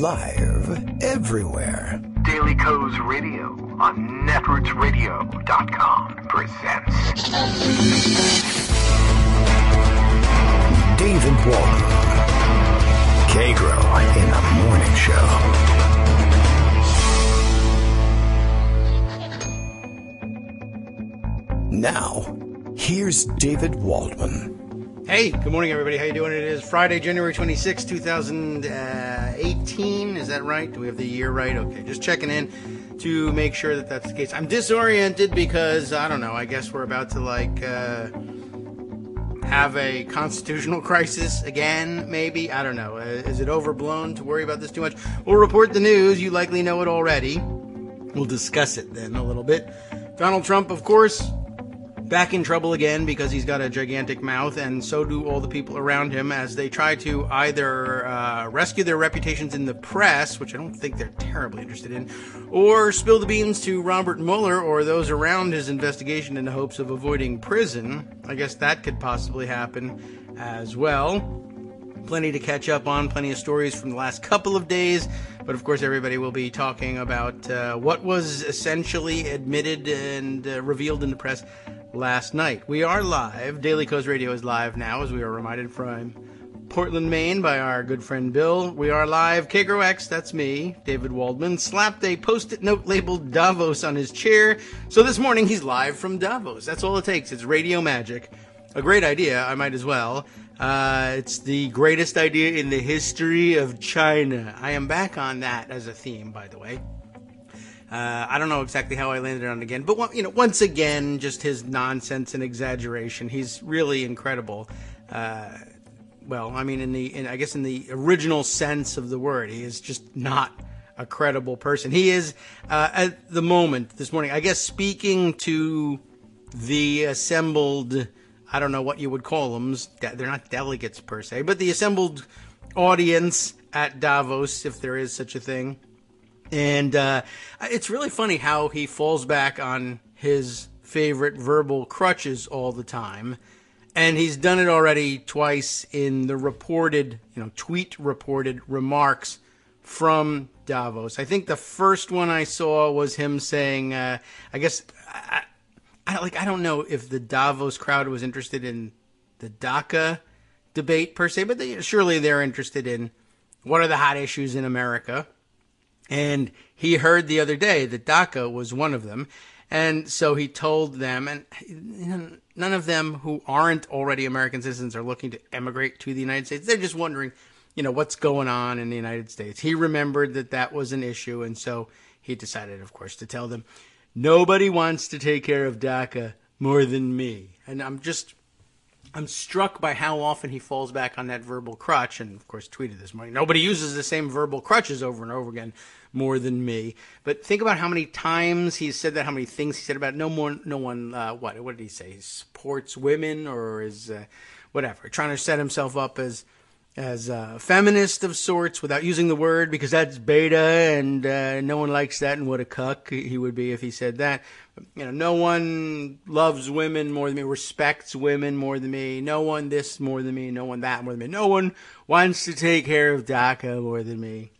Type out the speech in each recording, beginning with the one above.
Live everywhere. Daily Kos Radio on netrootsradio.com presents David Waldman. Kagro in the Morning Show. Now, here's David Waldman. Hey, good morning, everybody. How you doing? It is Friday, January 26, 2018. Is that right? Do we have the year right? Okay, just checking in to make sure that that's the case. I'm disoriented because, I don't know, I guess we're about to, have a constitutional crisis again, maybe? I don't know. Is it overblown to worry about this too much? We'll report the news. You likely know it already. We'll discuss it then a little bit. Donald Trump, of course, back in trouble again because he's got a gigantic mouth, and so do all the people around him as they try to either rescue their reputations in the press, which I don't think they're terribly interested in, or spill the beans to Robert Mueller or those around his investigation in the hopes of avoiding prison. I guess that could possibly happen as well. Plenty to catch up on, plenty of stories from the last couple of days, but of course everybody will be talking about what was essentially admitted and revealed in the press last night. We are live. Daily Kos Radio is live now, as we are reminded from Portland, Maine by our good friend Bill. We are live. Kagro X, that's me, David Waldman, slapped a post-it note labeled Davos on his chair. So this morning he's live from Davos. That's all it takes. It's radio magic. A great idea, I might as well. It's the greatest idea in the history of China. I am back on that as a theme, by the way. I don't know exactly how I landed on it again, but once again, just his nonsense and exaggeration. He's really incredible. Well, I mean, in the original sense of the word, he is just not a credible person. He is at the moment this morning, I guess, speaking to the assembled. I don't know what you would call them. They're not delegates per se, but the assembled audience at Davos, if there is such a thing. And it's really funny how he falls back on his favorite verbal crutches all the time. And he's done it already twice in the reported, tweet-reported remarks from Davos. I think the first one I saw was him saying, I don't know if the Davos crowd was interested in the DACA debate per se, but surely they're interested in what are the hot issues in America. And he heard the other day that DACA was one of them. And so he told them, and none of them who aren't already American citizens are looking to emigrate to the United States. They're just wondering, what's going on in the United States. He remembered that was an issue. And so he decided, of course, to tell them, nobody wants to take care of DACA more than me. And I'm struck by how often he falls back on that verbal crutch, and of course tweeted this morning, nobody uses the same verbal crutches over and over again more than me. But think about how many times he's said that, how many things he said about no one, what did he say? He supports women or is, whatever, trying to set himself up as a feminist of sorts without using the word because that's beta and no one likes that, and what a cuck he would be if he said that. No one loves women more than me, respects women more than me, no one this more than me, no one that more than me, no one wants to take care of DACA more than me,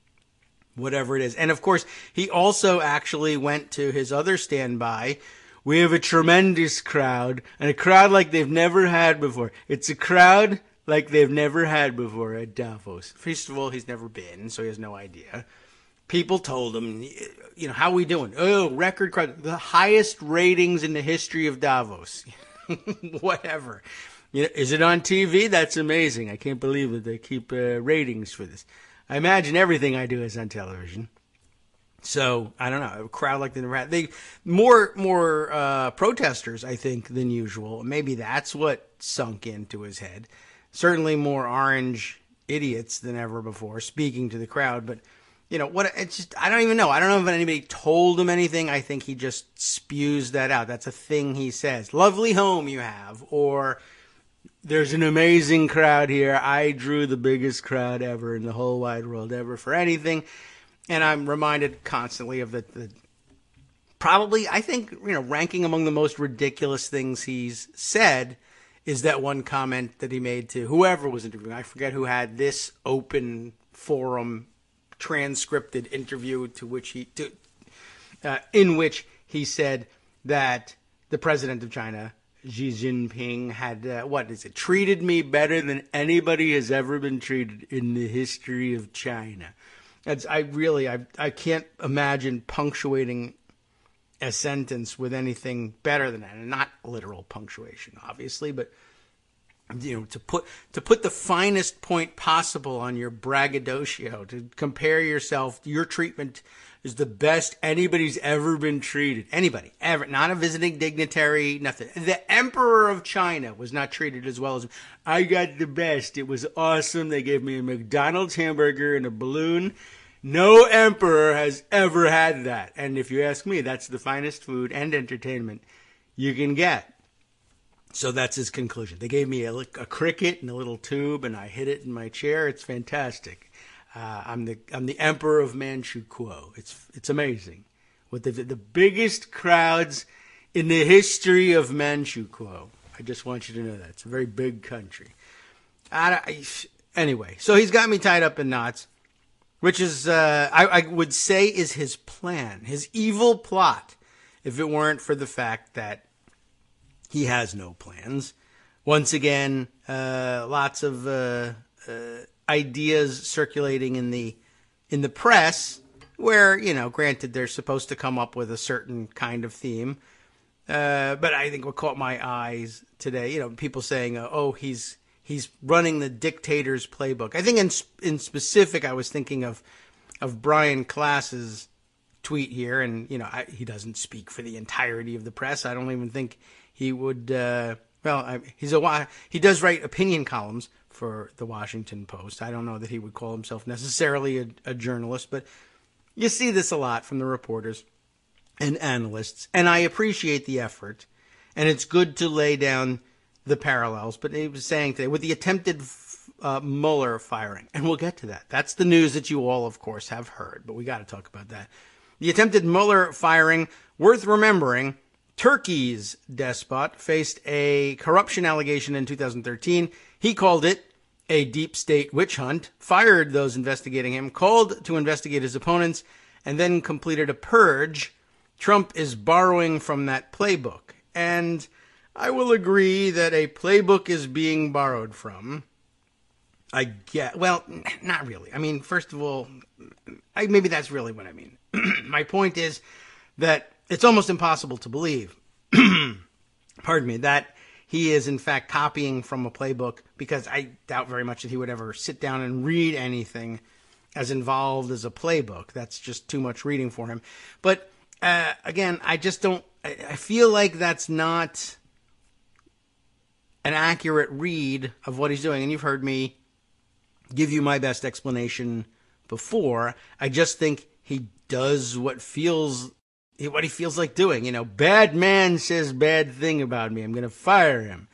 whatever it is. And of course, he also actually went to his other standby. We have a tremendous crowd, and a crowd like they've never had before. It's a crowd like they've never had before at Davos. First of all, he's never been, so he has no idea. People told him, how are we doing? Oh, record crowd. The highest ratings in the history of Davos. Whatever. Is it on TV? That's amazing. I can't believe that they keep ratings for this. I imagine everything I do is on television. So, I don't know, a crowd like the more protesters, I think, than usual. Maybe that's what sunk into his head. Certainly more orange idiots than ever before speaking to the crowd, but it's just, I don't even know. I don't know if anybody told him anything. I think he just spews that out. That's a thing he says. Lovely home you have, or there's an amazing crowd here. I drew the biggest crowd ever in the whole wide world ever for anything. And I'm reminded constantly of the probably, I think, ranking among the most ridiculous things he's said is that one comment that he made to whoever was interviewing. I forget who had this open forum transcripted interview in which he said that the president of China, Xi Jinping, had treated me better than anybody has ever been treated in the history of China. I can't imagine punctuating a sentence with anything better than that, and not literal punctuation, obviously, but to put the finest point possible on your braggadocio, to compare yourself, your treatment is the best anybody's ever been treated. Anybody, ever. Not a visiting dignitary, nothing. The Emperor of China was not treated as well as I got the best. It was awesome. They gave me a McDonald's hamburger and a balloon. No emperor has ever had that. And if you ask me, that's the finest food and entertainment you can get. So that's his conclusion. They gave me a cricket and a little tube, and I hid it in my chair. It's fantastic. I'm the emperor of Manchukuo. It's amazing, with the biggest crowds in the history of Manchukuo. I just want you to know that it's a very big country. Anyway, so he's got me tied up in knots, which is I would say is his plan, his evil plot, if it weren't for the fact that he has no plans. Once again, lots of ideas circulating in the press where, granted, they're supposed to come up with a certain kind of theme. But I think what caught my eyes today, people saying, he's running the dictator's playbook. I think in specific, I was thinking of Brian Klass's tweet here, and, he doesn't speak for the entirety of the press. I don't even think he would, he does write opinion columns for the Washington Post. I don't know that he would call himself necessarily a journalist, but you see this a lot from the reporters and analysts, and I appreciate the effort, and it's good to lay down the parallels. But he was saying today, with the attempted Mueller firing, and we'll get to that. That's the news that you all, of course, have heard, but we got to talk about that. The attempted Mueller firing, worth remembering, Turkey's despot faced a corruption allegation in 2013. He called it a deep state witch hunt, fired those investigating him, called to investigate his opponents, and then completed a purge. Trump is borrowing from that playbook. And I will agree that a playbook is being borrowed from. Well, not really. I mean, first of all, maybe that's really what I mean. My point is that it's almost impossible to believe, pardon me, that he is in fact copying from a playbook, because I doubt very much that he would ever sit down and read anything as involved as a playbook. That's just too much reading for him. But again, I feel like that's not an accurate read of what he's doing. And you've heard me give you my best explanation before. I just think he does what he feels like doing. Bad man says bad thing about me, I'm going to fire him.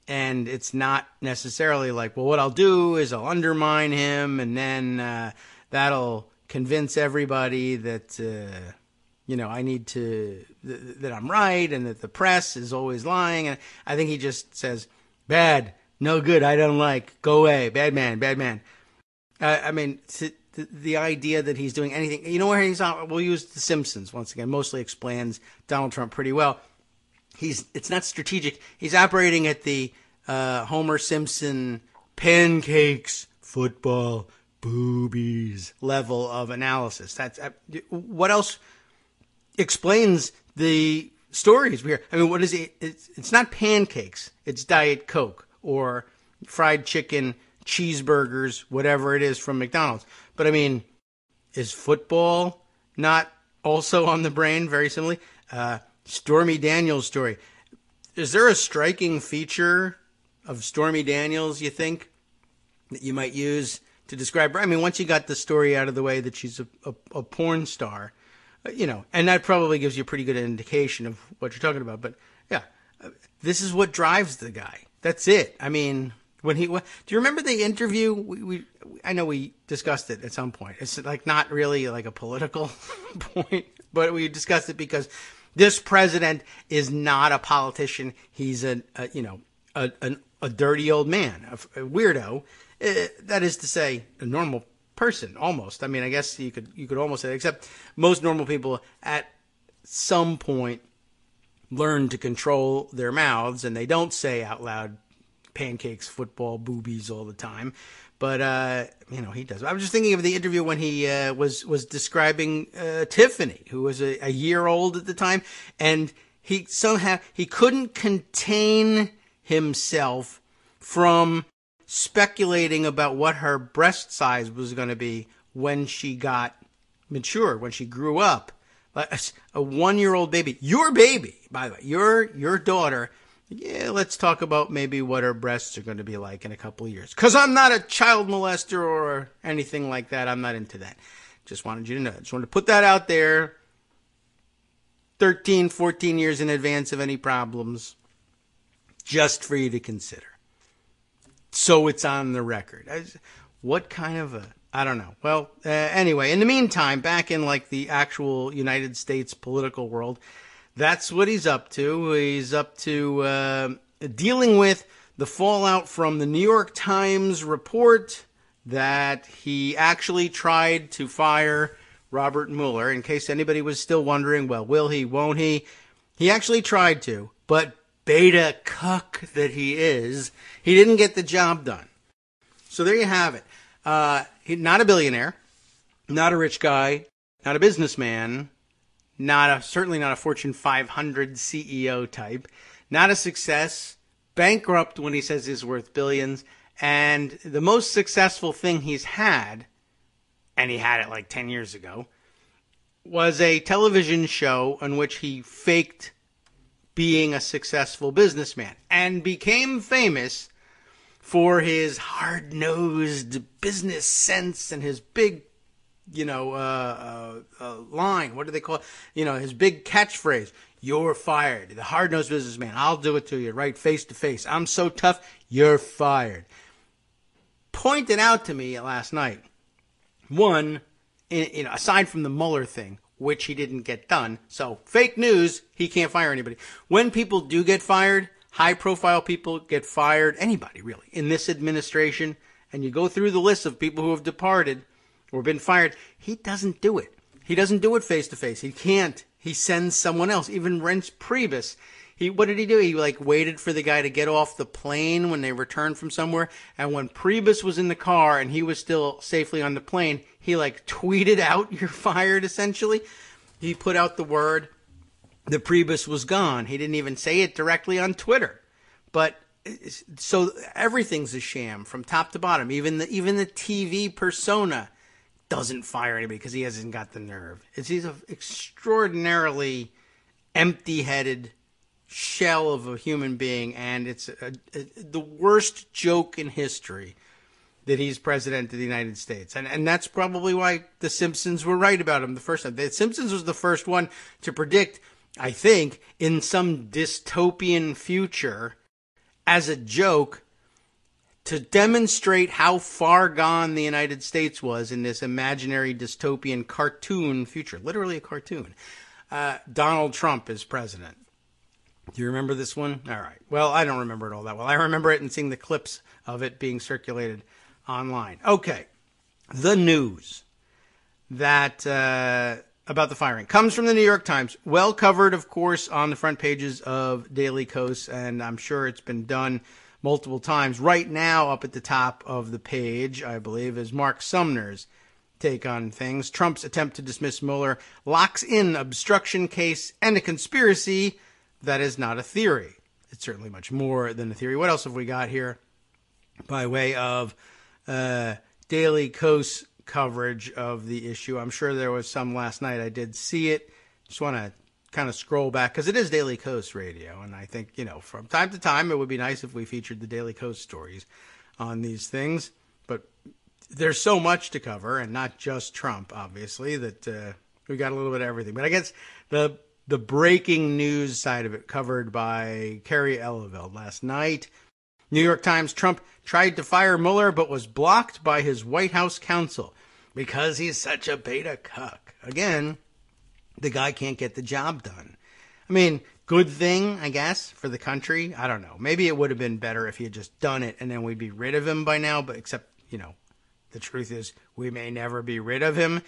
And it's not necessarily like, well, what I'll do is I'll undermine him, and then that'll convince everybody that, I need to, that I'm right, and that the press is always lying. And I think he just says, bad, no good, I don't like, go away, bad man, bad man. The idea that he's doing anything, where he's on, we'll use The Simpsons once again, mostly explains Donald Trump pretty well. It's not strategic. He's operating at the Homer Simpson pancakes, football, boobies level of analysis. That's what else explains the stories we hear. I mean, what is it? It's not pancakes. It's Diet Coke or fried chicken, cheeseburgers, whatever it is from McDonald's. But I mean, is football not also on the brain very similarly? Stormy Daniels' story. Is there a striking feature of Stormy Daniels, you think, that you might use to describe her? I mean, once you got the story out of the way that she's a porn star, and that probably gives you a pretty good indication of what you're talking about. But yeah, this is what drives the guy. That's it. I mean, do you remember the interview? I know we discussed it at some point. It's like not really like a political point, but we discussed it because this president is not a politician. He's a dirty old man, a weirdo. That is to say, a normal person, almost. I mean, I guess you could almost say that, except most normal people at some point learn to control their mouths, and they don't say out loud pancakes, football, boobies all the time. But, he does. I was just thinking of the interview when he was describing Tiffany, who was a year old at the time, and he couldn't contain himself from speculating about what her breast size was going to be when she got mature, when she grew up. A 1-year-old baby, your baby, by the way, your daughter. Yeah, let's talk about maybe what her breasts are going to be like in a couple of years. Because I'm not a child molester or anything like that. I'm not into that. Just wanted you to know. Just wanted to put that out there 13, 14 years in advance of any problems, just for you to consider. So it's on the record. What kind of I don't know. Well, anyway, in the meantime, back in like the actual United States political world, that's what he's up to. He's up to dealing with the fallout from the New York Times report that he actually tried to fire Robert Mueller. In case anybody was still wondering, well, will he, won't he? He actually tried to, but beta cuck that he is, he didn't get the job done. So there you have it. He's not a billionaire, not a rich guy, not a businessman, certainly not a Fortune 500 CEO type, not a success, bankrupt when he says he's worth billions, and the most successful thing he's had, and he had it like 10 years ago, was a television show in which he faked being a successful businessman and became famous for his hard-nosed business sense and his big line. What do they call it? His big catchphrase. You're fired. The hard-nosed businessman. I'll do it to you right face to face. I'm so tough. You're fired. Pointed out to me last night. One, aside from the Mueller thing, which he didn't get done. So fake news. He can't fire anybody. When people do get fired, high-profile people get fired. Anybody really in this administration, and you go through the list of people who have departed or been fired, he doesn't do it. He doesn't do it face-to-face. He can't. He sends someone else. Even Reince Priebus. What did he do? He waited for the guy to get off the plane when they returned from somewhere. And when Priebus was in the car and he was still safely on the plane, he tweeted out, "You're fired," essentially. He put out the word that Priebus was gone. He didn't even say it directly on Twitter. But so everything's a sham from top to bottom. Even the TV persona doesn't fire anybody because he hasn't got the nerve. He's an extraordinarily empty-headed shell of a human being, and it's the worst joke in history that he's president of the United States. And that's probably why The Simpsons were right about him the first time. The Simpsons was the first one to predict, I think, in some dystopian future, as a joke, to demonstrate how far gone the United States was in this imaginary dystopian cartoon future. Literally a cartoon. Donald Trump is president. Do you remember this one? All right. Well, I don't remember it all that well. I remember it and seeing the clips of it being circulated online. Okay. The news that about the firing comes from the New York Times. Well covered, of course, on the front pages of Daily Kos, and I'm sure it's been done multiple times. Right now, up at the top of the page, I believe, is Mark Sumner's take on things. Trump's attempt to dismiss Mueller locks in obstruction case and a conspiracy that is not a theory. It's certainly much more than a theory. What else have we got here by way of Daily Kos coverage of the issue? I'm sure there was some last night. I did see it. Just want to kind of scroll back because it is Daily Kos radio, and I think, from time to time it would be nice if we featured the Daily Kos stories on these things, but there's so much to cover, and not just Trump, obviously, that we got a little bit of everything. But I guess the breaking news side of it covered by Carrie Eleveld last night. New York Times: Trump tried to fire Mueller but was blocked by his White House counsel because he's such a beta cuck. Again, the guy can't get the job done. I mean, good thing, I guess, for the country. I don't know. Maybe it would have been better if he had just done it and then we'd be rid of him by now. But except, The truth is, we may never be rid of him.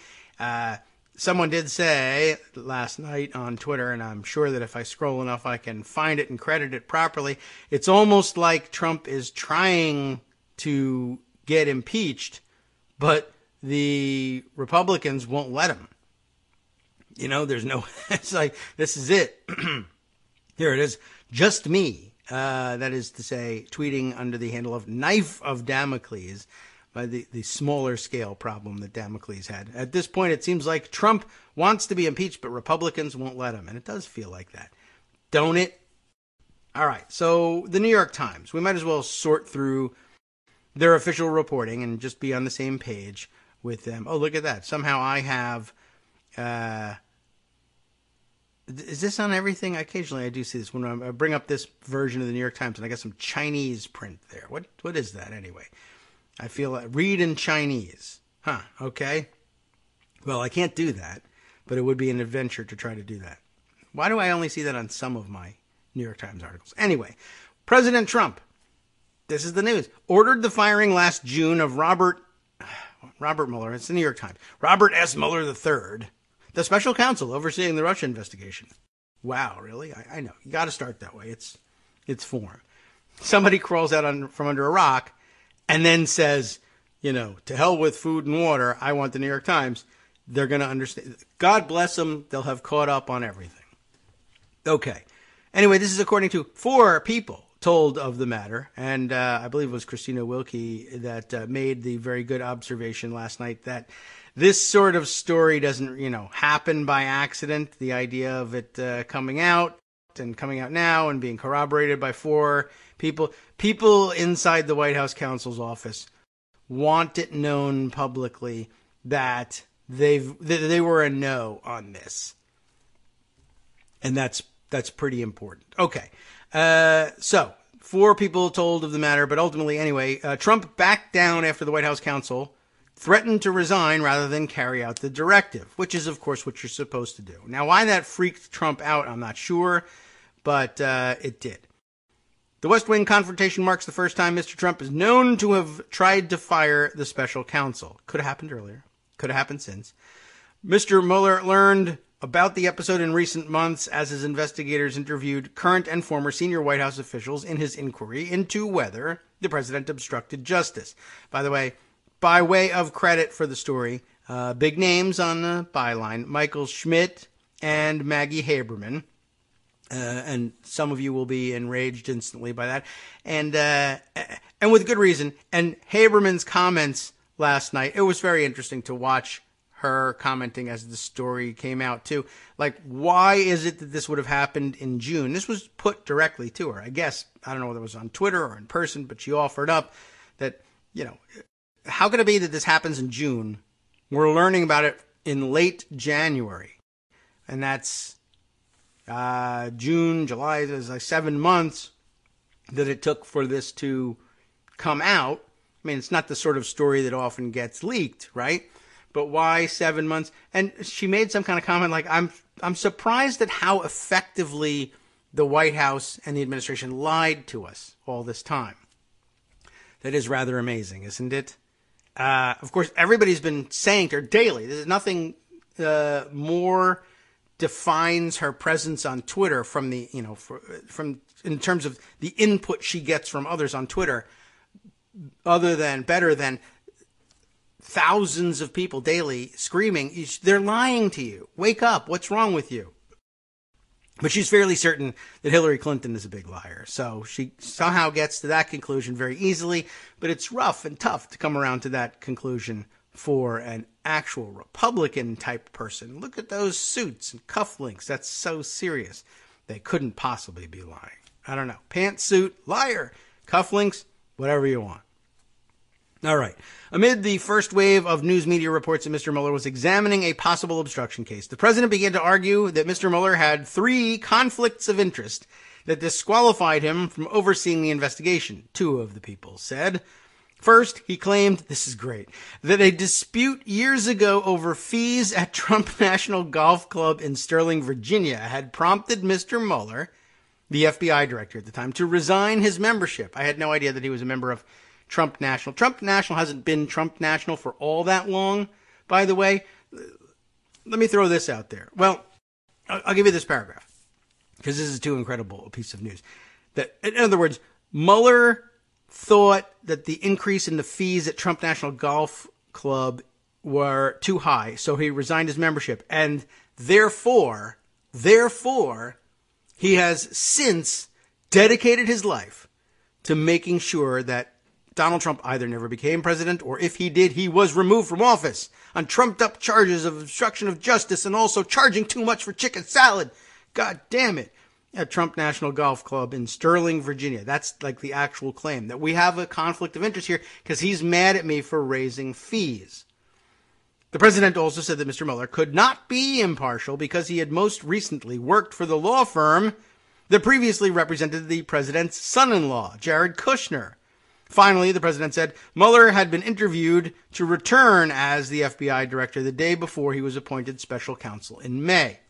Someone did say last night on Twitter, and I'm sure that if I scroll enough, I can find it and credit it properly. It's almost like Trump is trying to get impeached, but the Republicans won't let him. There's no, it's like, this is it. Here it is. Just me. That is to say, tweeting under the handle of Knife of Damocles, by the smaller scale problem that Damocles had. At this point, it seems like Trump wants to be impeached, but Republicans won't let him. And it does feel like that. Don't it? All right. So the New York Times, we might as well sort through their official reporting and just be on the same page with them. Oh, look at that. Somehow I have, is this on everything? Occasionally I do see this when I bring up this version of the New York Times and I got some Chinese print there. What is that anyway? I feel like read in Chinese. Huh, okay. Well, I can't do that, but it would be an adventure to try to do that. Why do I only see that on some of my New York Times articles? Anyway, President Trump, this is the news, ordered the firing last June of Robert Mueller. It's the New York Times. Robert S. Mueller III, the special counsel overseeing the Russia investigation. Wow, really? I know. You got to start that way. It's form. Somebody crawls out from under a rock and then says, to hell with food and water. I want the New York Times. They're going to understand. God bless them. They'll have caught up on everything. Okay. Anyway, this is according to 4 people told of the matter. And I believe it was Christina Wilkie that made the very good observation last night that this sort of story doesn't, happen by accident. The idea of it coming out now and being corroborated by 4 people inside the White House counsel's office want it known publicly that they were a no on this. And that's pretty important. Okay. So 4 people told of the matter, but ultimately anyway, Trump backed down after the White House counsel threatened to resign rather than carry out the directive, which is, of course, what you're supposed to do. Now, why that freaked Trump out, I'm not sure, but it did. The West Wing confrontation marks the first time Mr. Trump is known to have tried to fire the special counsel. Could have happened earlier. Could have happened since. Mr. Mueller learned about the episode in recent months as his investigators interviewed current and former senior White House officials in his inquiry into whether the president obstructed justice. By the way, by way of credit for the story, big names on the byline, Michael Schmidt and Maggie Haberman. And some of you will be enraged instantly by that. And with good reason. And Haberman's comments last night, it was very interesting to watch her commenting as the story came out too. Like, why is it that this would have happened in June? This was put directly to her. I guess, I don't know whether it was on Twitter or in person, but she offered up that, how could it be that this happens in June? We're learning about it in late January. And that's June, July, there's like 7 months that it took for this to come out. I mean, it's not the sort of story that often gets leaked, right? But why 7 months? And she made some kind of comment like, I'm surprised at how effectively the White House and the administration lied to us all this time. That is rather amazing, isn't it? Of course, everybody's been saying to her daily, there's nothing more defines her presence on Twitter from the, from in terms of the input she gets from others on Twitter, better than thousands of people daily screaming, they're lying to you. Wake up. What's wrong with you? But she's fairly certain that Hillary Clinton is a big liar. So she somehow gets to that conclusion very easily, but it's rough and tough to come around to that conclusion for an actual Republican type person. Look at those suits and cufflinks. That's so serious. They couldn't possibly be lying. I don't know. Pantsuit, liar. Cufflinks, whatever you want. All right. Amid the first wave of news media reports that Mr. Mueller was examining a possible obstruction case, the president began to argue that Mr. Mueller had 3 conflicts of interest that disqualified him from overseeing the investigation, 2 of the people said. First, he claimed, this is great, that a dispute years ago over fees at Trump National Golf Club in Sterling, Virginia had prompted Mr. Mueller, the FBI director at the time, to resign his membership. I had no idea that he was a member of Trump National. Trump National hasn't been Trump National for all that long, by the way. Let me throw this out there. Well, I'll give you this paragraph, because this is too incredible a piece of news. That, in other words, Mueller thought that the increase in the fees at Trump National Golf Club were too high, so he resigned his membership. And therefore, he has since dedicated his life to making sure that Donald Trump either never became president, or if he did, he was removed from office on trumped-up charges of obstruction of justice and also charging too much for chicken salad. God damn it. At Trump National Golf Club in Sterling, Virginia. That's like the actual claim, that we have a conflict of interest here because he's mad at me for raising fees. The president also said that Mr. Mueller could not be impartial because he had most recently worked for the law firm that previously represented the president's son-in-law, Jared Kushner. Finally, the president said Mueller had been interviewed to return as the FBI director the day before he was appointed special counsel in May.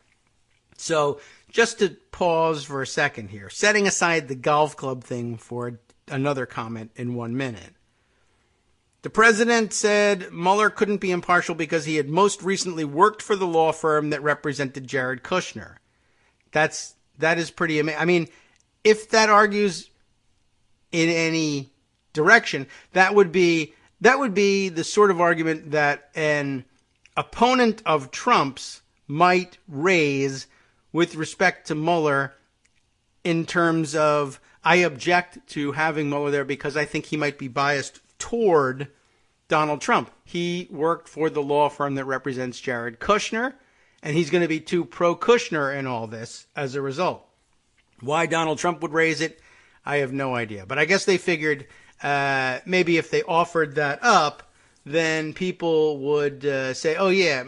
So, just to pause for a second here, setting aside the golf club thing for another comment in 1 minute. The president said Mueller couldn't be impartial because he had most recently worked for the law firm that represented Jared Kushner. That is pretty amazing. I mean, if that argues in any direction, that would be the sort of argument that an opponent of Trump's might raise with respect to Mueller, in terms of, I object to having Mueller there because I think he might be biased toward Donald Trump. He worked for the law firm that represents Jared Kushner, and he's going to be too pro-Kushner in all this as a result. Why Donald Trump would raise it, I have no idea. But I guess they figured maybe if they offered that up, then people would say, oh, yeah,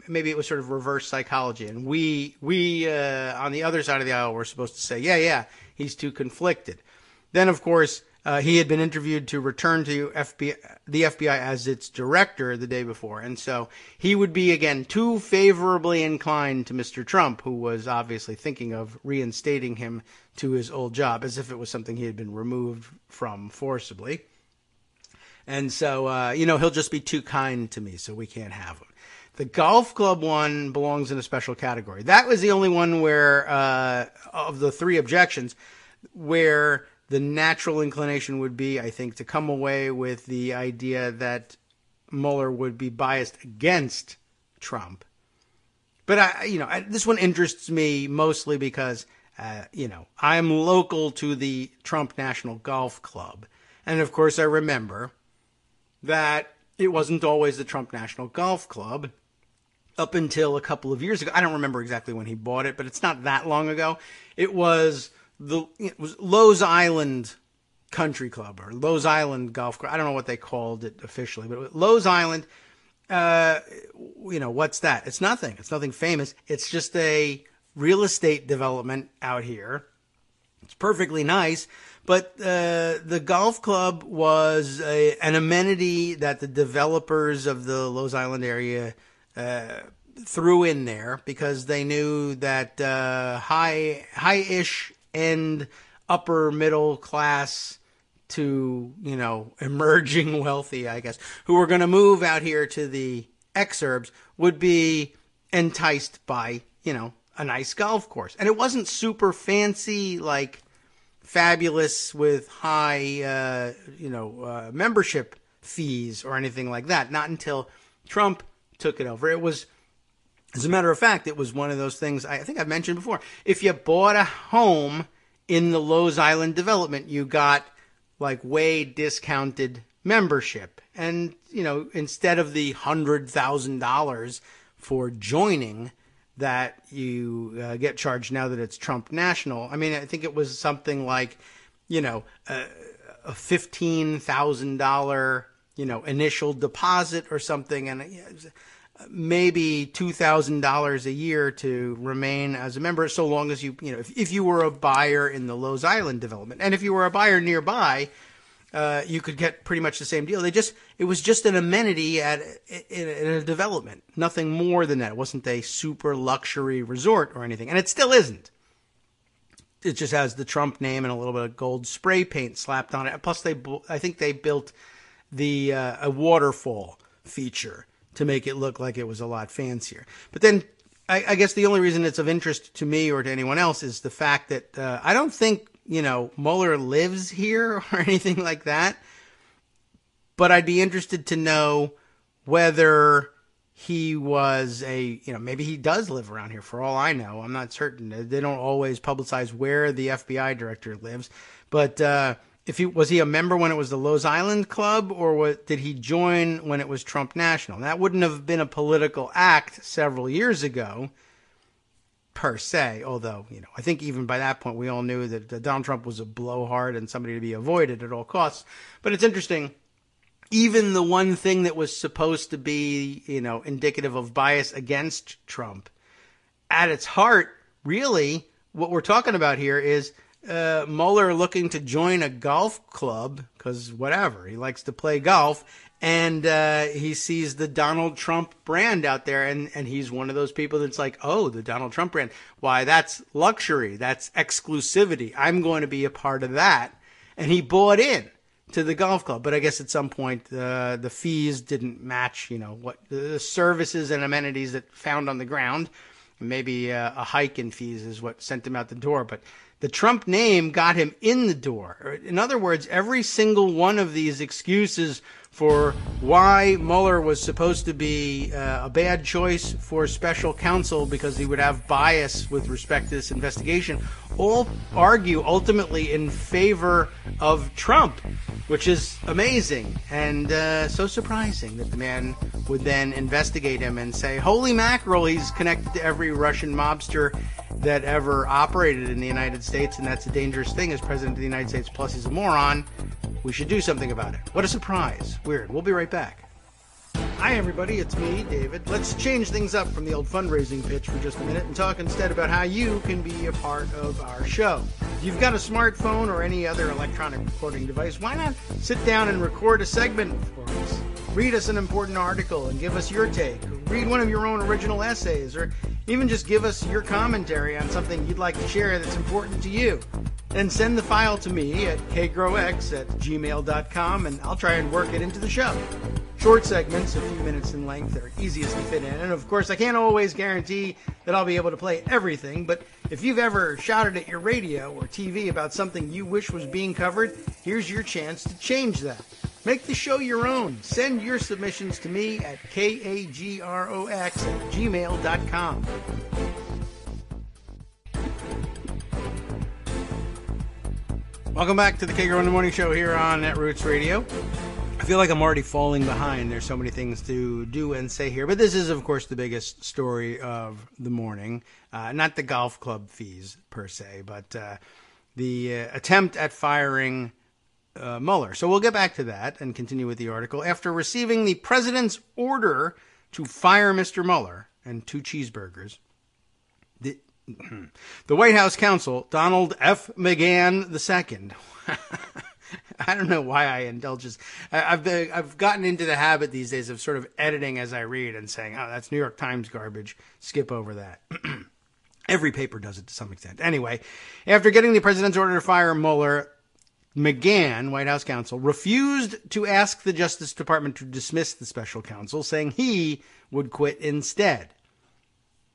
maybe it was sort of reverse psychology. And we on the other side of the aisle were supposed to say, yeah, he's too conflicted. Then, of course, he had been interviewed to return to the FBI as its director the day before. And so he would be, again, too favorably inclined to Mr. Trump, who was obviously thinking of reinstating him to his old job, as if it was something he had been removed from forcibly. And so, he'll just be too kind to me, so we can't have him. The golf club one belongs in a special category. That was the only one where, of the three objections, where the natural inclination would be, I think, to come away with the idea that Mueller would be biased against Trump. But, this one interests me mostly because, I'm local to the Trump National Golf Club. And, of course, I remember that it wasn't always the Trump National Golf Club up until a couple of years ago. I don't remember exactly when he bought it, but it's not that long ago. It was Lowe's Island Country Club, or Lowe's Island Golf Club. I don't know what they called it officially, but Lowe's Island, what's that? It's nothing. It's nothing famous. It's just a real estate development out here. It's perfectly nice. But the golf club was an amenity that the developers of the Lowe's Island area threw in there because they knew that high-ish end, upper middle class to, emerging wealthy, I guess, who were going to move out here to the exurbs would be enticed by, a nice golf course. And it wasn't super fancy, like fabulous with high, membership fees or anything like that. Not until Trump took it over. It was, as a matter of fact, it was one of those things I think I've mentioned before. If you bought a home in the Lowe's Island development, you got like way discounted membership. And, instead of the $100,000 for joining that you get charged now that it's Trump National. I mean, I think it was something like, a $15,000, initial deposit or something, and maybe $2,000 a year to remain as a member, so long as if you were a buyer in the Lowe's Island development, and if you were a buyer nearby, you could get pretty much the same deal. It was just an amenity in a development, nothing more than that. It wasn't a super luxury resort or anything, and it still isn't. it just has the Trump name and a little bit of gold spray paint slapped on it. Plus, I think they built the a waterfall feature to make it look like it was a lot fancier. But then I guess the only reason it's of interest to me or to anyone else is the fact that I don't think, Mueller lives here or anything like that. But I'd be interested to know whether he was maybe he does live around here for all I know. I'm not certain. They don't always publicize where the FBI director lives. But was he a member when it was the Los Island Club, or did he join when it was Trump National? That wouldn't have been a political act several years ago, per se. Although, I think even by that point we all knew that Donald Trump was a blowhard and somebody to be avoided at all costs. But it's interesting. Even the one thing that was supposed to be, indicative of bias against Trump, at its heart, really, what we're talking about here is Mueller looking to join a golf club, because whatever, he likes to play golf, and he sees the Donald Trump brand out there, and he's one of those people that's like, oh, the Donald Trump brand. Why, that's luxury, that's exclusivity. I'm going to be a part of that. And he bought in to the golf club. But I guess at some point the fees didn't match, what the services and amenities that found on the ground. Maybe a hike in fees is what sent him out the door. But the Trump name got him in the door. In other words, every single one of these excuses for why Mueller was supposed to be a bad choice for special counsel because he would have bias with respect to this investigation all argue ultimately in favor of Trump, which is amazing and so surprising that the man would then investigate him and say, holy mackerel, he's connected to every Russian mobster that ever operated in the United States, and that's a dangerous thing as president of the United States, plus he's a moron. We should do something about it. What a surprise. Weird. We'll be right back. Hi, everybody. It's me, David. Let's change things up from the old fundraising pitch for just a minute and talk instead about how you can be a part of our show. If you've got a smartphone or any other electronic recording device, why not sit down and record a segment for us? Read us an important article and give us your take. Read one of your own original essays, or even just give us your commentary on something you'd like to share that's important to you. Then send the file to me at kagrox@gmail.com, and I'll try and work it into the show. Short segments, a few minutes in length, are easiest to fit in. And of course, I can't always guarantee that I'll be able to play everything, but if you've ever shouted at your radio or TV about something you wish was being covered, here's your chance to change that. Make the show your own. Send your submissions to me at kagrox@gmail.com. Welcome back to the Kagro in the Morning Show here on Netroots Radio. I feel like I'm already falling behind. There's so many things to do and say here. But this is, of course, the biggest story of the morning. Not the golf club fees, per se, but the attempt at firing Mueller. So we'll get back to that and continue with the article. After receiving the president's order to fire Mr. Mueller and 2 cheeseburgers, the White House counsel, Donald F. McGahn II. I don't know why I indulge this. I've gotten into the habit these days of sort of editing as I read and saying, oh, that's New York Times garbage. Skip over that. Every paper does it to some extent. Anyway, after getting the president's order to fire Mueller, McGahn, White House counsel, refused to ask the Justice Department to dismiss the special counsel, saying he would quit instead.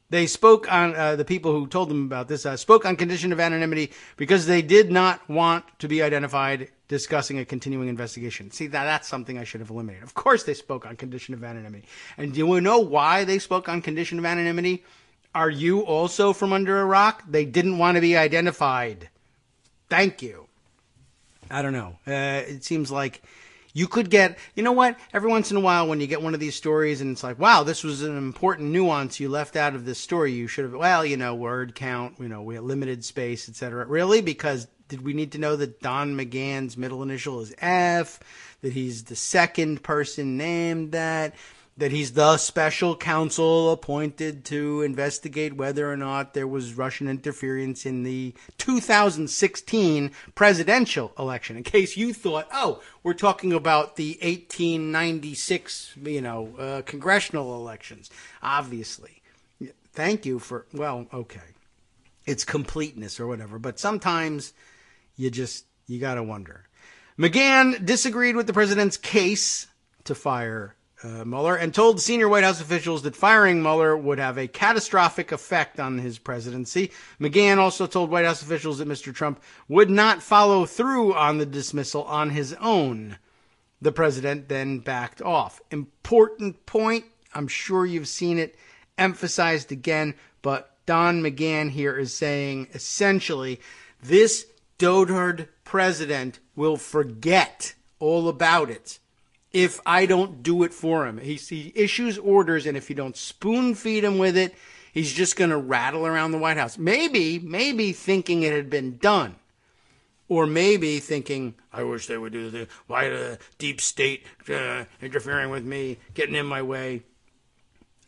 They spoke on, the people who told them about this, spoke on condition of anonymity because they did not want to be identified discussing a continuing investigation. See, that's something I should have eliminated. Of course they spoke on condition of anonymity. And do you know why they spoke on condition of anonymity? Are you also from under a rock? They didn't want to be identified. Thank you. I don't know. It seems like you could get, you know what, every once in a while when you get one of these stories and it's like, wow, this was an important nuance you left out of this story. You should have, word count, we had limited space, etc. Really? Because did we need to know that Don McGahn's middle initial is F, that he's the second person named that he's the special counsel appointed to investigate whether or not there was Russian interference in the 2016 presidential election. In case you thought, oh, we're talking about the 1896, congressional elections. Obviously. Thank you for, okay. its completeness or whatever. But sometimes you got to wonder. McGahn disagreed with the president's case to fire Mueller and told senior White House officials that firing Mueller would have a catastrophic effect on his presidency. McGahn also told White House officials that Mr. Trump would not follow through on the dismissal on his own. The president then backed off. Important point. I'm sure you've seen it emphasized again, but Don McGahn here is saying essentially this dotard president will forget all about it if I don't do it for him. He issues orders, and if you don't spoon feed him with it, he's just going to rattle around the White House. Maybe thinking it had been done. Or maybe thinking, I wish they would do the why deep state interfering with me, getting in my way.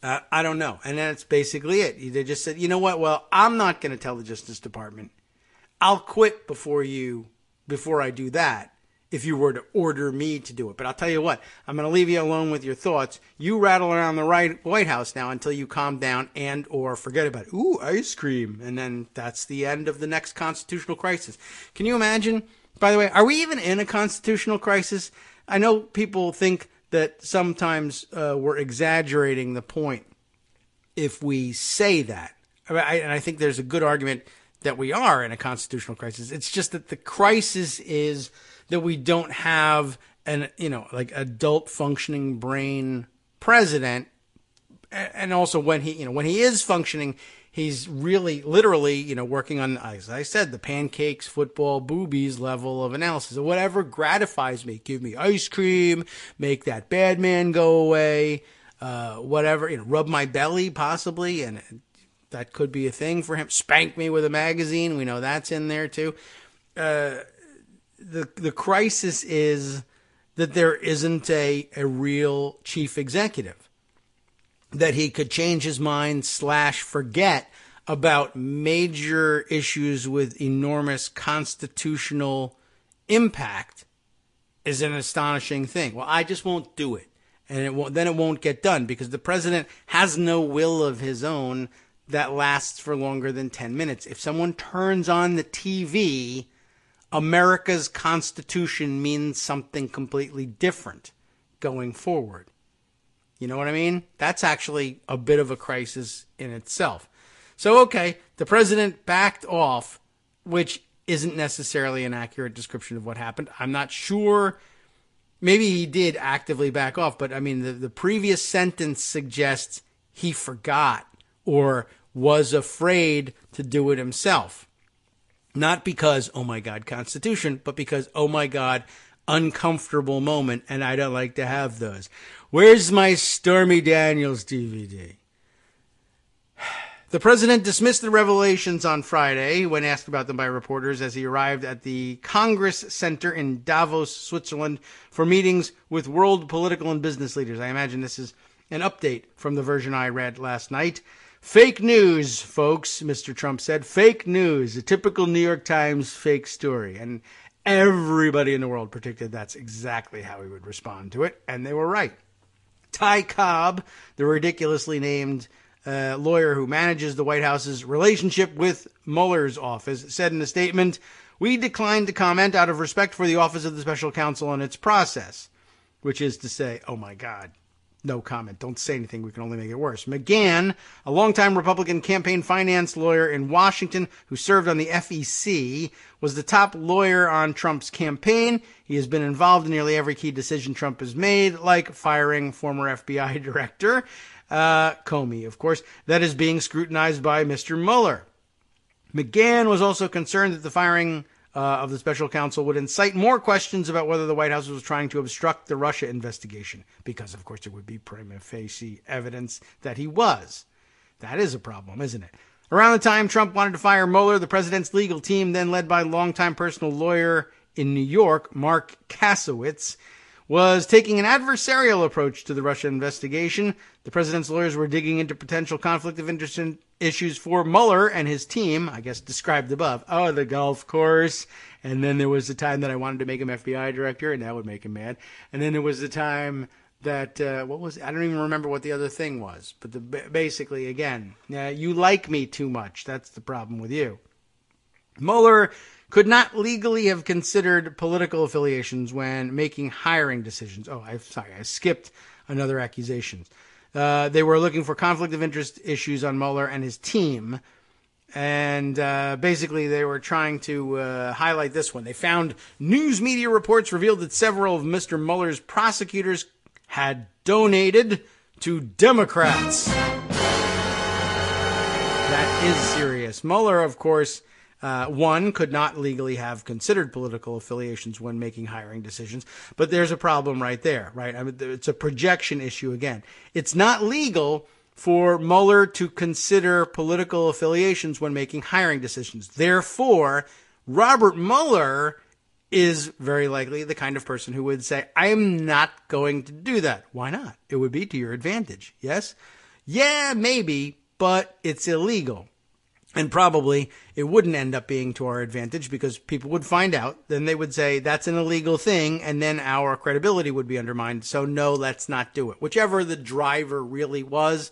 I don't know. And that's basically it. They just said, you know what? Well, I'm not going to tell the Justice Department. I'll quit before I do that, if you were to order me to do it. But I'll tell you what, I'm going to leave you alone with your thoughts. You rattle around the White House now until you calm down and or forget about it. Ooh, ice cream. And then that's the end of the next constitutional crisis. Can you imagine? By the way, are we even in a constitutional crisis? I know people think that sometimes we're exaggerating the point if we say that. And I think there's a good argument that we are in a constitutional crisis. It's just that the crisis is that we don't have like adult functioning brain president. And also when he is functioning, he's really literally, working on, as I said, the pancakes, football, boobies level of analysis or whatever gratifies me. Give me ice cream, make that bad man go away, whatever, rub my belly possibly. And that could be a thing for him. Spank me with a magazine. We know that's in there too. The crisis is that there isn't a real chief executive, that he could change his mind / forget about major issues with enormous constitutional impact is an astonishing thing. Well, I just won't do it. And it won't get done because the president has no will of his own that lasts for longer than 10 minutes. If someone turns on the TV, America's Constitution means something completely different going forward. You know what I mean? That's actually a bit of a crisis in itself. So, okay, the president backed off, which isn't necessarily an accurate description of what happened. I'm not sure. Maybe he did actively back off, but I mean, the previous sentence suggests he forgot or was afraid to do it himself. Not because, oh my God, Constitution, but because, oh my God, uncomfortable moment, and I don't like to have those. Where's my Stormy Daniels DVD? The president dismissed the revelations on Friday when asked about them by reporters as he arrived at the Congress Center in Davos, Switzerland, for meetings with world political and business leaders. I imagine this is an update from the version I read last night. Fake news, folks, Mr. Trump said. Fake news, a typical New York Times fake story. And everybody in the world predicted that's exactly how he would respond to it, and they were right. Ty Cobb, the ridiculously named lawyer who manages the White House's relationship with Mueller's office, said in a statement, "We declined to comment out of respect for the Office of the Special Counsel and its process," which is to say, oh my God, no comment. Don't say anything. We can only make it worse. McGahn, a longtime Republican campaign finance lawyer in Washington who served on the FEC, was the top lawyer on Trump's campaign. He has been involved in nearly every key decision Trump has made, like firing former FBI director Comey, of course, that is being scrutinized by Mr. Mueller. McGahn was also concerned that the firing of the special counsel would incite more questions about whether the White House was trying to obstruct the Russia investigation, because, of course, it would be prima facie evidence that he was. That is a problem, isn't it? Around the time Trump wanted to fire Mueller, the president's legal team, then led by longtime personal lawyer in New York, Mark Kasowitz, was taking an adversarial approach to the Russia investigation. The president's lawyers were digging into potential conflict of interest issues for Mueller and his team, I guess described above. Oh, the golf course. And then there was the time that I wanted to make him FBI director, and that would make him mad. And then there was the time that, what was, I don't even remember what the other thing was, but basically, again, you like me too much. That's the problem with you. Mueller could not legally have considered political affiliations when making hiring decisions. Oh, I skipped another accusation. They were looking for conflict of interest issues on Mueller and his team. And basically, they were trying to highlight this one. They found news media reports revealed that several of Mr. Mueller's prosecutors had donated to Democrats. That is serious. Mueller, of course, one, could not legally have considered political affiliations when making hiring decisions. But there's a problem right there, right? I mean, it's a projection issue again. It's not legal for Mueller to consider political affiliations when making hiring decisions. Therefore, Robert Mueller is very likely the kind of person who would say, I'm not going to do that. Why not? It would be to your advantage. Yes? Yeah, maybe, but it's illegal. And probably it wouldn't end up being to our advantage because people would find out. Then they would say that's an illegal thing, and then our credibility would be undermined. So no, let's not do it. Whichever the driver really was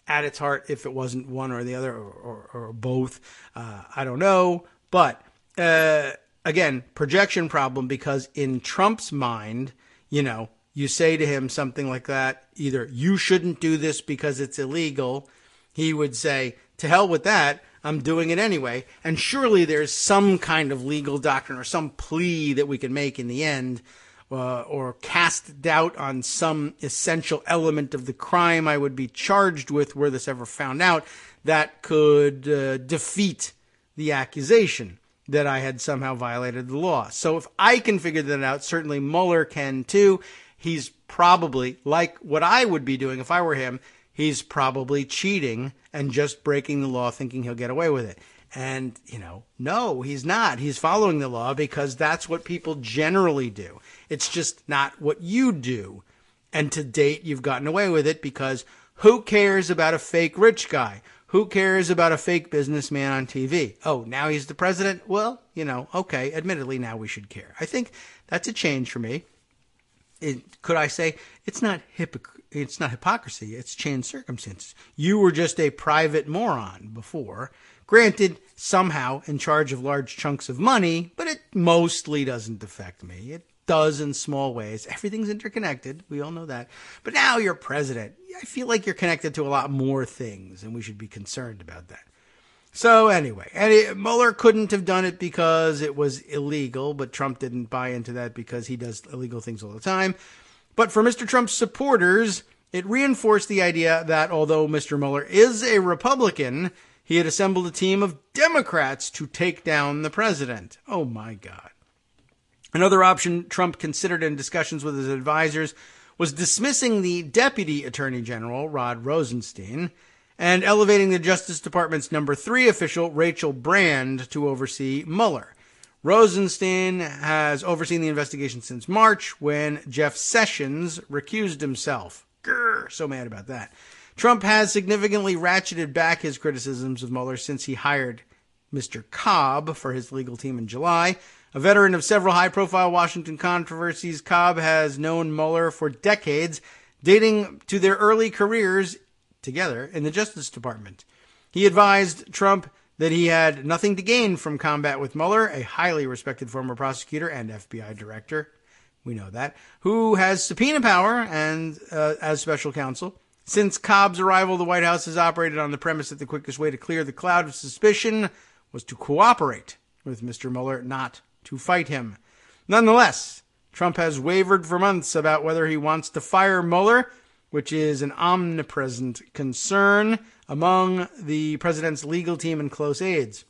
at its heart, if it wasn't one or the other or both, I don't know. But again, projection problem, because in Trump's mind, you say to him something like that, either you shouldn't do this because it's illegal. He would say, to hell with that. I'm doing it anyway. And surely there's some kind of legal doctrine or some plea that we can make in the end, or cast doubt on some essential element of the crime I would be charged with were this ever found out, that could defeat the accusation that I had somehow violated the law. So if I can figure that out, certainly Mueller can too. He's probably, like what I would be doing if I were him, he's probably cheating and just breaking the law, thinking he'll get away with it. And, no, he's not. He's following the law because that's what people generally do. It's just not what you do. And to date, you've gotten away with it because who cares about a fake rich guy? Who cares about a fake businessman on TV? Oh, now he's the president? Well, okay, admittedly, now we should care. I think that's a change for me. Could I say it's not hypocrisy, it's changed circumstances. You were just a private moron before, granted, somehow in charge of large chunks of money, but it mostly doesn't affect me. It does in small ways. Everything's interconnected. We all know that. But now you're president. I feel like you're connected to a lot more things, and we should be concerned about that. So anyway, Mueller couldn't have done it because it was illegal, but Trump didn't buy into that because he does illegal things all the time. But for Mr. Trump's supporters, it reinforced the idea that although Mr. Mueller is a Republican, he had assembled a team of Democrats to take down the president. Oh my God. Another option Trump considered in discussions with his advisors was dismissing the Deputy Attorney General, Rod Rosenstein, and elevating the Justice Department's number 3 official, Rachel Brand, to oversee Mueller. Rosenstein has overseen the investigation since March, when Jeff Sessions recused himself. Grr, so mad about that. Trump has significantly ratcheted back his criticisms of Mueller since he hired Mr. Cobb for his legal team in July. A veteran of several high-profile Washington controversies, Cobb has known Mueller for decades, dating to their early careers together in the Justice Department. He advised Trump that he had nothing to gain from combat with Mueller, a highly respected former prosecutor and FBI director, we know that, who has subpoena power and as special counsel. Since Cobb's arrival, the White House has operated on the premise that the quickest way to clear the cloud of suspicion was to cooperate with Mr. Mueller, not to fight him. Nonetheless, Trump has wavered for months about whether he wants to fire Mueller, which is an omnipresent concern among the president's legal team and close aides.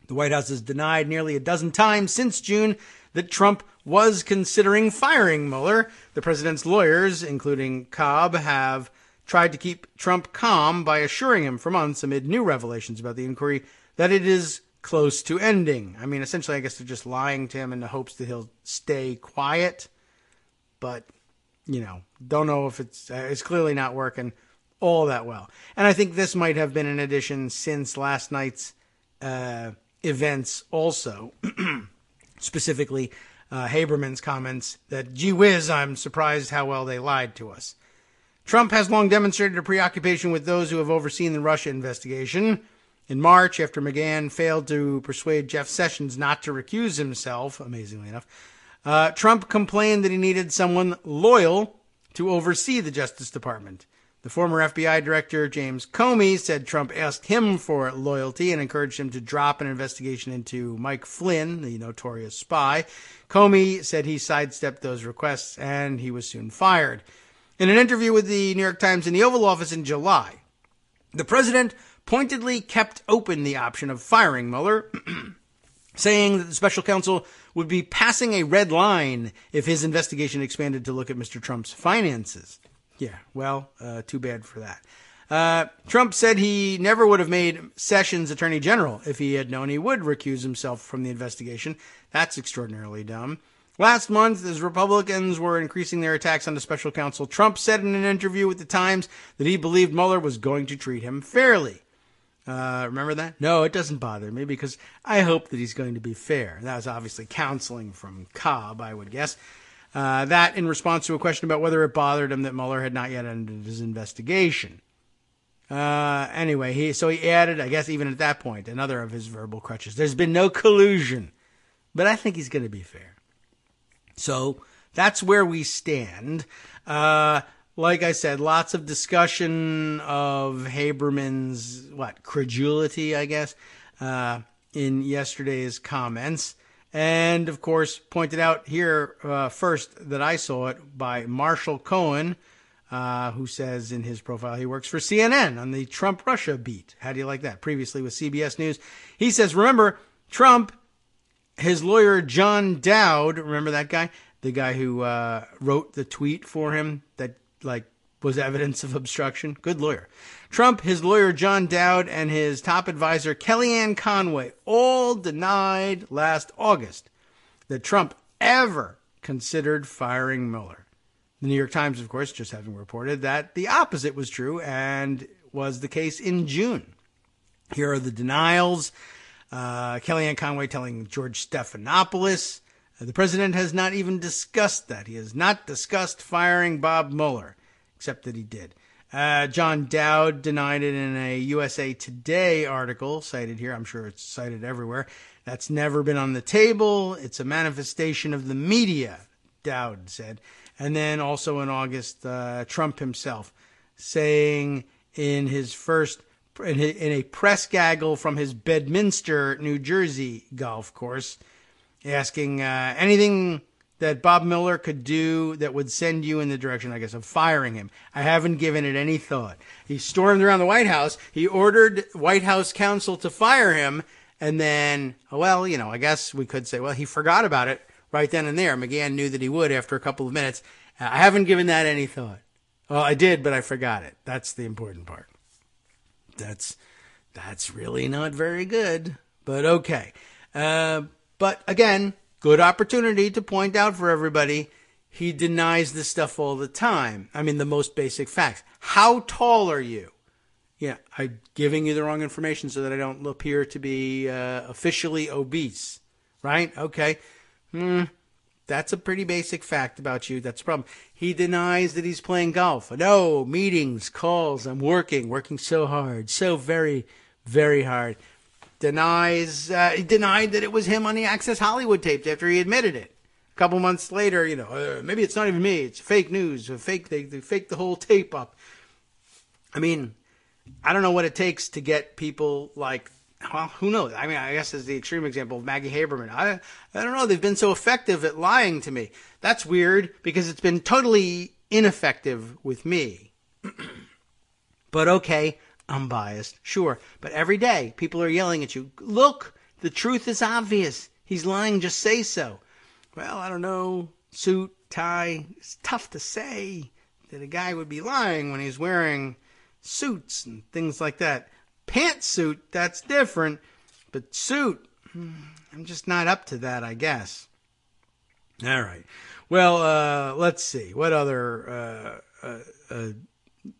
The White House has denied nearly a dozen times since June that Trump was considering firing Mueller. The president's lawyers, including Cobb, have tried to keep Trump calm by assuring him for months, amid new revelations about the inquiry, that it is close to ending. I mean, essentially, I guess they're just lying to him in the hopes that he'll stay quiet. But, don't know if it's clearly not working all that well. And I think this might have been an addition since last night's events also. Specifically, Haberman's comments that, gee whiz, I'm surprised how well they lied to us. Trump has long demonstrated a preoccupation with those who have overseen the Russia investigation. In March, after McGahn failed to persuade Jeff Sessions not to recuse himself, amazingly enough, Trump complained that he needed someone loyal to oversee the Justice Department. The former FBI director, James Comey, said Trump asked him for loyalty and encouraged him to drop an investigation into Mike Flynn, the notorious spy. Comey said he sidestepped those requests and he was soon fired. In an interview with the New York Times in the Oval Office in July, the president pointedly kept open the option of firing Mueller, saying that the special counsel would be passing a red line if his investigation expanded to look at Mr. Trump's finances. Yeah, well, too bad for that. Trump said he never would have made Sessions Attorney General if he had known he would recuse himself from the investigation. That's extraordinarily dumb. Last month, as Republicans were increasing their attacks on the special counsel, Trump said in an interview with the Times that he believed Mueller was going to treat him fairly. Remember that? No, it doesn't bother me because I hope that he's going to be fair. That was obviously counseling from Cobb, I would guess. That in response to a question about whether it bothered him that Mueller had not yet ended his investigation. Anyway, he added, I guess even at that point, another of his verbal crutches. There's been no collusion, but I think he's going to be fair. So that's where we stand. Like I said, lots of discussion of Haberman's, credulity, I guess, in yesterday's comments. And, of course, pointed out here first that I saw it by Marshall Cohen, who says in his profile he works for CNN on the Trump-Russia beat. How do you like that? Previously with CBS News. He says, remember, Trump, his lawyer John Dowd, remember that guy? The guy who wrote the tweet for him that, was evidence of obstruction? Good lawyer. Trump, his lawyer John Dowd, and his top advisor Kellyanne Conway all denied last August that Trump ever considered firing Mueller. The New York Times, of course, just having reported that the opposite was true and was the case in June. Here are the denials. Kellyanne Conway telling George Stephanopoulos, the president has not even discussed that. He has not discussed firing Bob Mueller, except that he did. John Dowd denied it in a USA Today article cited here. I'm sure it's cited everywhere. That's never been on the table. It's a manifestation of the media, Dowd said. And then also in August, Trump himself saying in a press gaggle from his Bedminster, New Jersey golf course, asking anything that Bob Mueller could do that would send you in the direction, I guess, of firing him. I haven't given it any thought. He stormed around the White House. He ordered White House counsel to fire him. And then, I guess we could say, he forgot about it right then and there. McGahn knew that he would after a couple of minutes. I haven't given that any thought. Well, I did, but I forgot it. That's the important part. That's really not very good, but okay. But again, good opportunity to point out for everybody, he denies this stuff all the time. I mean, the most basic facts. How tall are you? Yeah, I'm giving you the wrong information so that I don't appear to be officially obese, right? Okay. That's a pretty basic fact about you. That's the problem. He denies that he's playing golf. No, meetings, calls, I'm working so hard, so very, very hard. He denied that it was him on the Access Hollywood tapes after he admitted it. A couple months later, maybe it's not even me. It's fake news. They faked the whole tape up. I mean, I don't know what it takes to get people who knows? I mean, I guess as the extreme example of Maggie Haberman. I don't know. They've been so effective at lying to me. That's weird because it's been totally ineffective with me. But okay. I'm biased, sure. But every day, people are yelling at you, look, the truth is obvious. He's lying, just say so. Well, I don't know. Suit, tie. It's tough to say that a guy would be lying when he's wearing suits and things like that. Pantsuit, that's different. But suit, I'm just not up to that, I guess. All right. Well, let's see. What other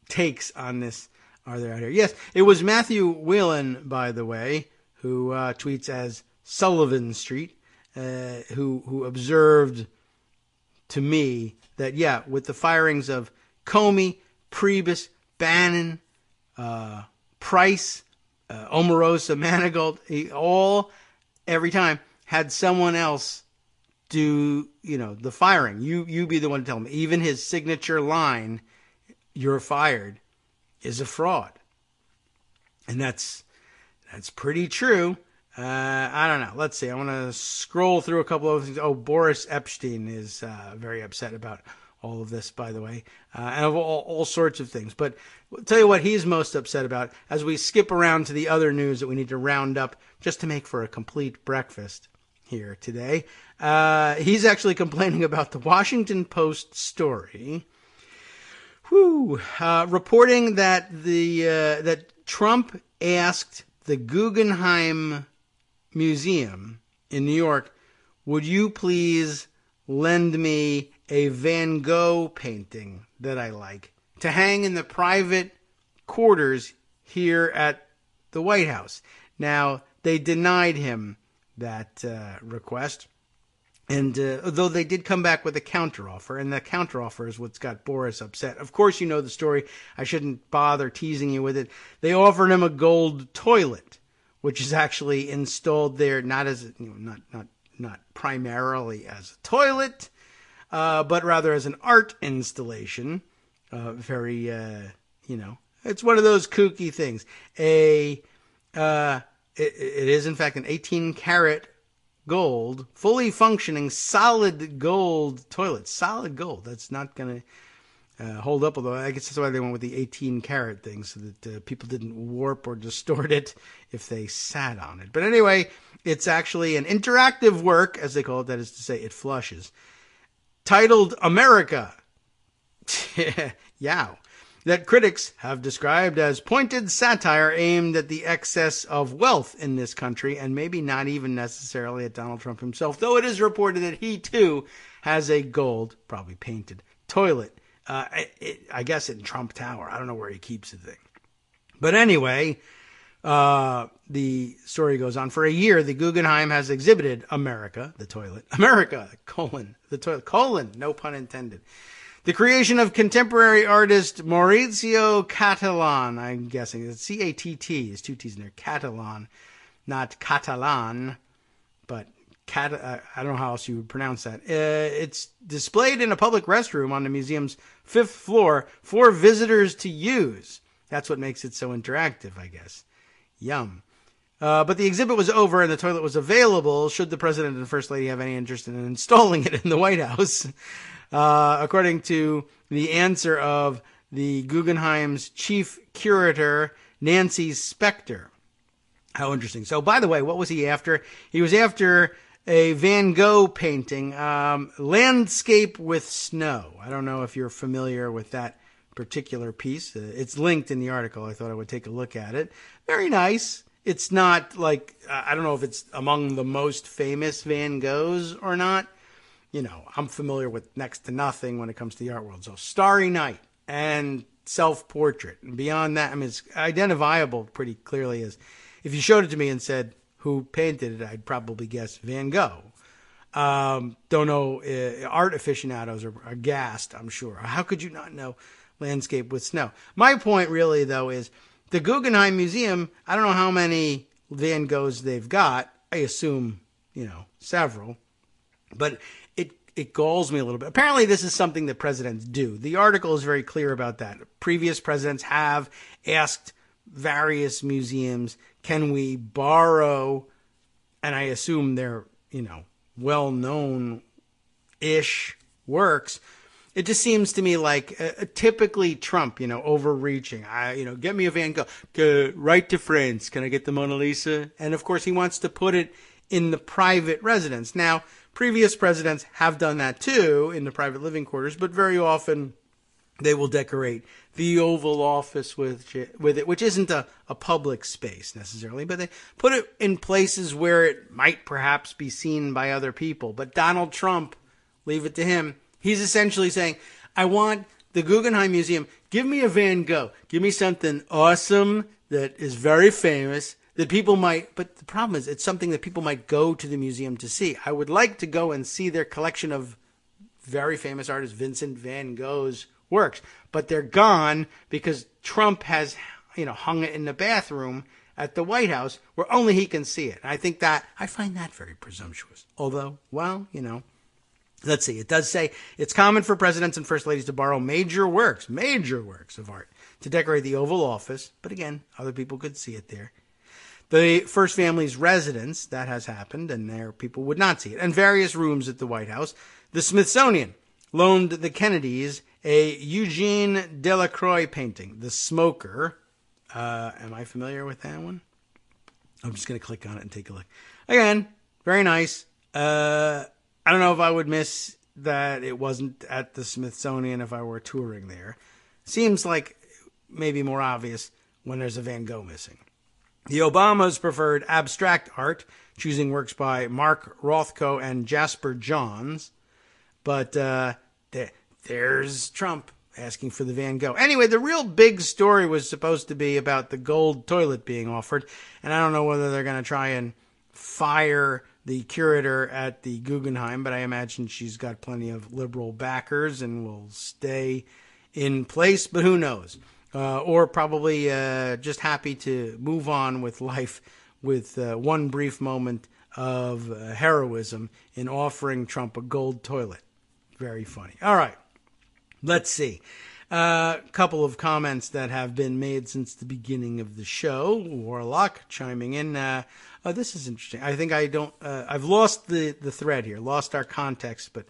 takes on this are there out here? Yes, it was Matthew Whelan, by the way, who tweets as Sullivan Street. who observed to me that, yeah, with the firings of Comey, Priebus, Bannon, Price, Omarosa, Manigault, every time had someone else do, the firing. You be the one to tell him. Even his signature line, "You're fired," is a fraud. And that's pretty true. I don't know. Let's see. I want to scroll through a couple of things. Oh, Boris Epstein is very upset about all of this, by the way, and of all sorts of things. But I'll tell you what he's most upset about as we skip around to the other news that we need to round up just to make for a complete breakfast here today. He's actually complaining about the Washington Post story, reporting that that Trump asked the Guggenheim Museum in New York, "Would you please lend me a Van Gogh painting that I like to hang in the private quarters here at the White House?" Now, they denied him that request. And though they did come back with a counteroffer, and the counteroffer is what's got Boris upset. Of course, you know the story. I shouldn't bother teasing you with it. They offered him a gold toilet, which is actually installed there, not as not primarily as a toilet, but rather as an art installation. Very, it's one of those kooky things. It is in fact an 18-karat gold, fully functioning, solid gold toilet. Solid gold. That's not going to hold up, although I guess that's why they went with the 18-karat thing, so that people didn't warp or distort it if they sat on it. But anyway, it's actually an interactive work, as they call it, that is to say it flushes, titled America. Yow. That critics have described as pointed satire aimed at the excess of wealth in this country, and maybe not even necessarily at Donald Trump himself, though it is reported that he too has a gold, probably painted, toilet, I guess in Trump Tower. I don't know where he keeps the thing. But anyway, the story goes on. For a year, the Guggenheim has exhibited America, the toilet, America, the toilet, no pun intended. The creation of contemporary artist Maurizio Cattelan, I'm guessing. It's C-A-T-T, there's two T's in there. Cattelan, not Catalan, but I don't know how else you would pronounce that. It's displayed in a public restroom on the museum's 5th floor for visitors to use. That's what makes it so interactive, I guess. Yum. But the exhibit was over and the toilet was available should the president and first lady have any interest in installing it in the White House. According to the answer of the Guggenheim's chief curator, Nancy Spector. How interesting. So, by the way, what was he after? He was after a Van Gogh painting, Landscape with Snow. I don't know if you're familiar with that particular piece. It's linked in the article. I thought I would take a look at it. Very nice. It's not like, I don't know if it's among the most famous Van Goghs or not. I'm familiar with next to nothing when it comes to the art world. So Starry Night and Self-Portrait. And beyond that, I mean, it's identifiable pretty clearly as, if you showed it to me and said who painted it, I'd probably guess Van Gogh. Don't know, art aficionados are aghast, I'm sure. How could you not know Landscape with Snow? My point really, though, is the Guggenheim Museum, I don't know how many Van Goghs they've got. I assume, several. But it galls me a little bit. Apparently, this is something that presidents do. The article is very clear about that. Previous presidents have asked various museums, can we borrow, and I assume they're, well-known-ish works. It just seems to me like typically Trump, overreaching. Get me a Van Gogh. Right to France. Can I get the Mona Lisa? And, of course, he wants to put it in the private residence. Now, previous presidents have done that too in the private living quarters, but very often they will decorate the Oval Office with it, which isn't a public space necessarily, but they put it in places where it might perhaps be seen by other people. But Donald Trump, leave it to him, he's essentially saying, I want the Guggenheim Museum, give me a Van Gogh, give me something awesome that is very famous, that people might, but the problem is it's something that people might go to the museum to see. I would like to go and see their collection of very famous artist Vincent van Gogh's works, but they're gone because Trump has, hung it in the bathroom at the White House where only he can see it. And I find that very presumptuous. Although, let's see. It does say it's common for presidents and first ladies to borrow major works of art to decorate the Oval Office. But again, other people could see it there. The first family's residence, that has happened, and there people would not see it. And various rooms at the White House. The Smithsonian loaned the Kennedys a Eugene Delacroix painting, The Smoker. Am I familiar with that one? I'm just going to click on it and take a look. Again, very nice. I don't know if I would miss that it wasn't at the Smithsonian if I were touring there. Seems like maybe more obvious when there's a Van Gogh missing. The Obamas preferred abstract art, choosing works by Mark Rothko and Jasper Johns. But there's Trump asking for the Van Gogh. Anyway, the real big story was supposed to be about the gold toilet being offered. And I don't know whether they're going to try and fire the curator at the Guggenheim, but I imagine she's got plenty of liberal backers and will stay in place, but who knows? Or probably just happy to move on with life with one brief moment of heroism in offering Trump a gold toilet. Very funny. All right. Let's see. A couple of comments that have been made since the beginning of the show. Warlock chiming in. This is interesting. I think I've lost the thread here, lost our context, but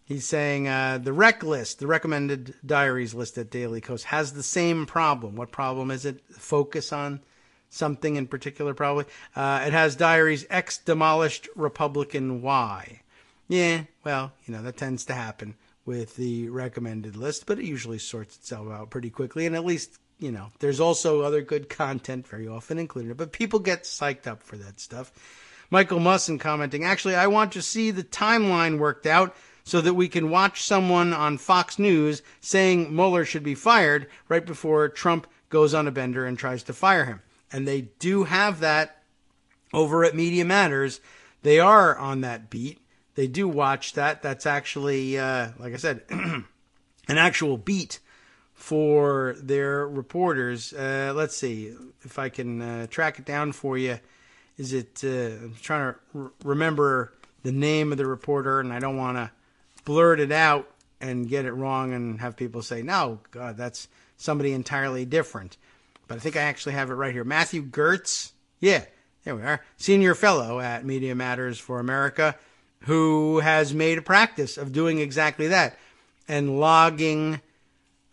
he's saying the rec list, the recommended diaries list at Daily Kos has the same problem. What problem is it? Focus on something in particular, probably. It has diaries X demolished Republican Y. Yeah, well, that tends to happen with the recommended list, but it usually sorts itself out pretty quickly. And at least, there's also other good content very often included. But people get psyched up for that stuff. Michael Musson commenting, actually, I want to see the timeline worked out so that we can watch someone on Fox News saying Mueller should be fired right before Trump goes on a bender and tries to fire him. And they do have that over at Media Matters. They are on that beat. They do watch that. That's actually, like I said, an actual beat for their reporters. Let's see if I can track it down for you. Is it, I'm trying to remember the name of the reporter, and I don't want to blurt it out and get it wrong and have people say, no, God, that's somebody entirely different. But I think I actually have it right here. Matthew Gertz. Yeah, there we are. Senior fellow at Media Matters for America, who has made a practice of doing exactly that and logging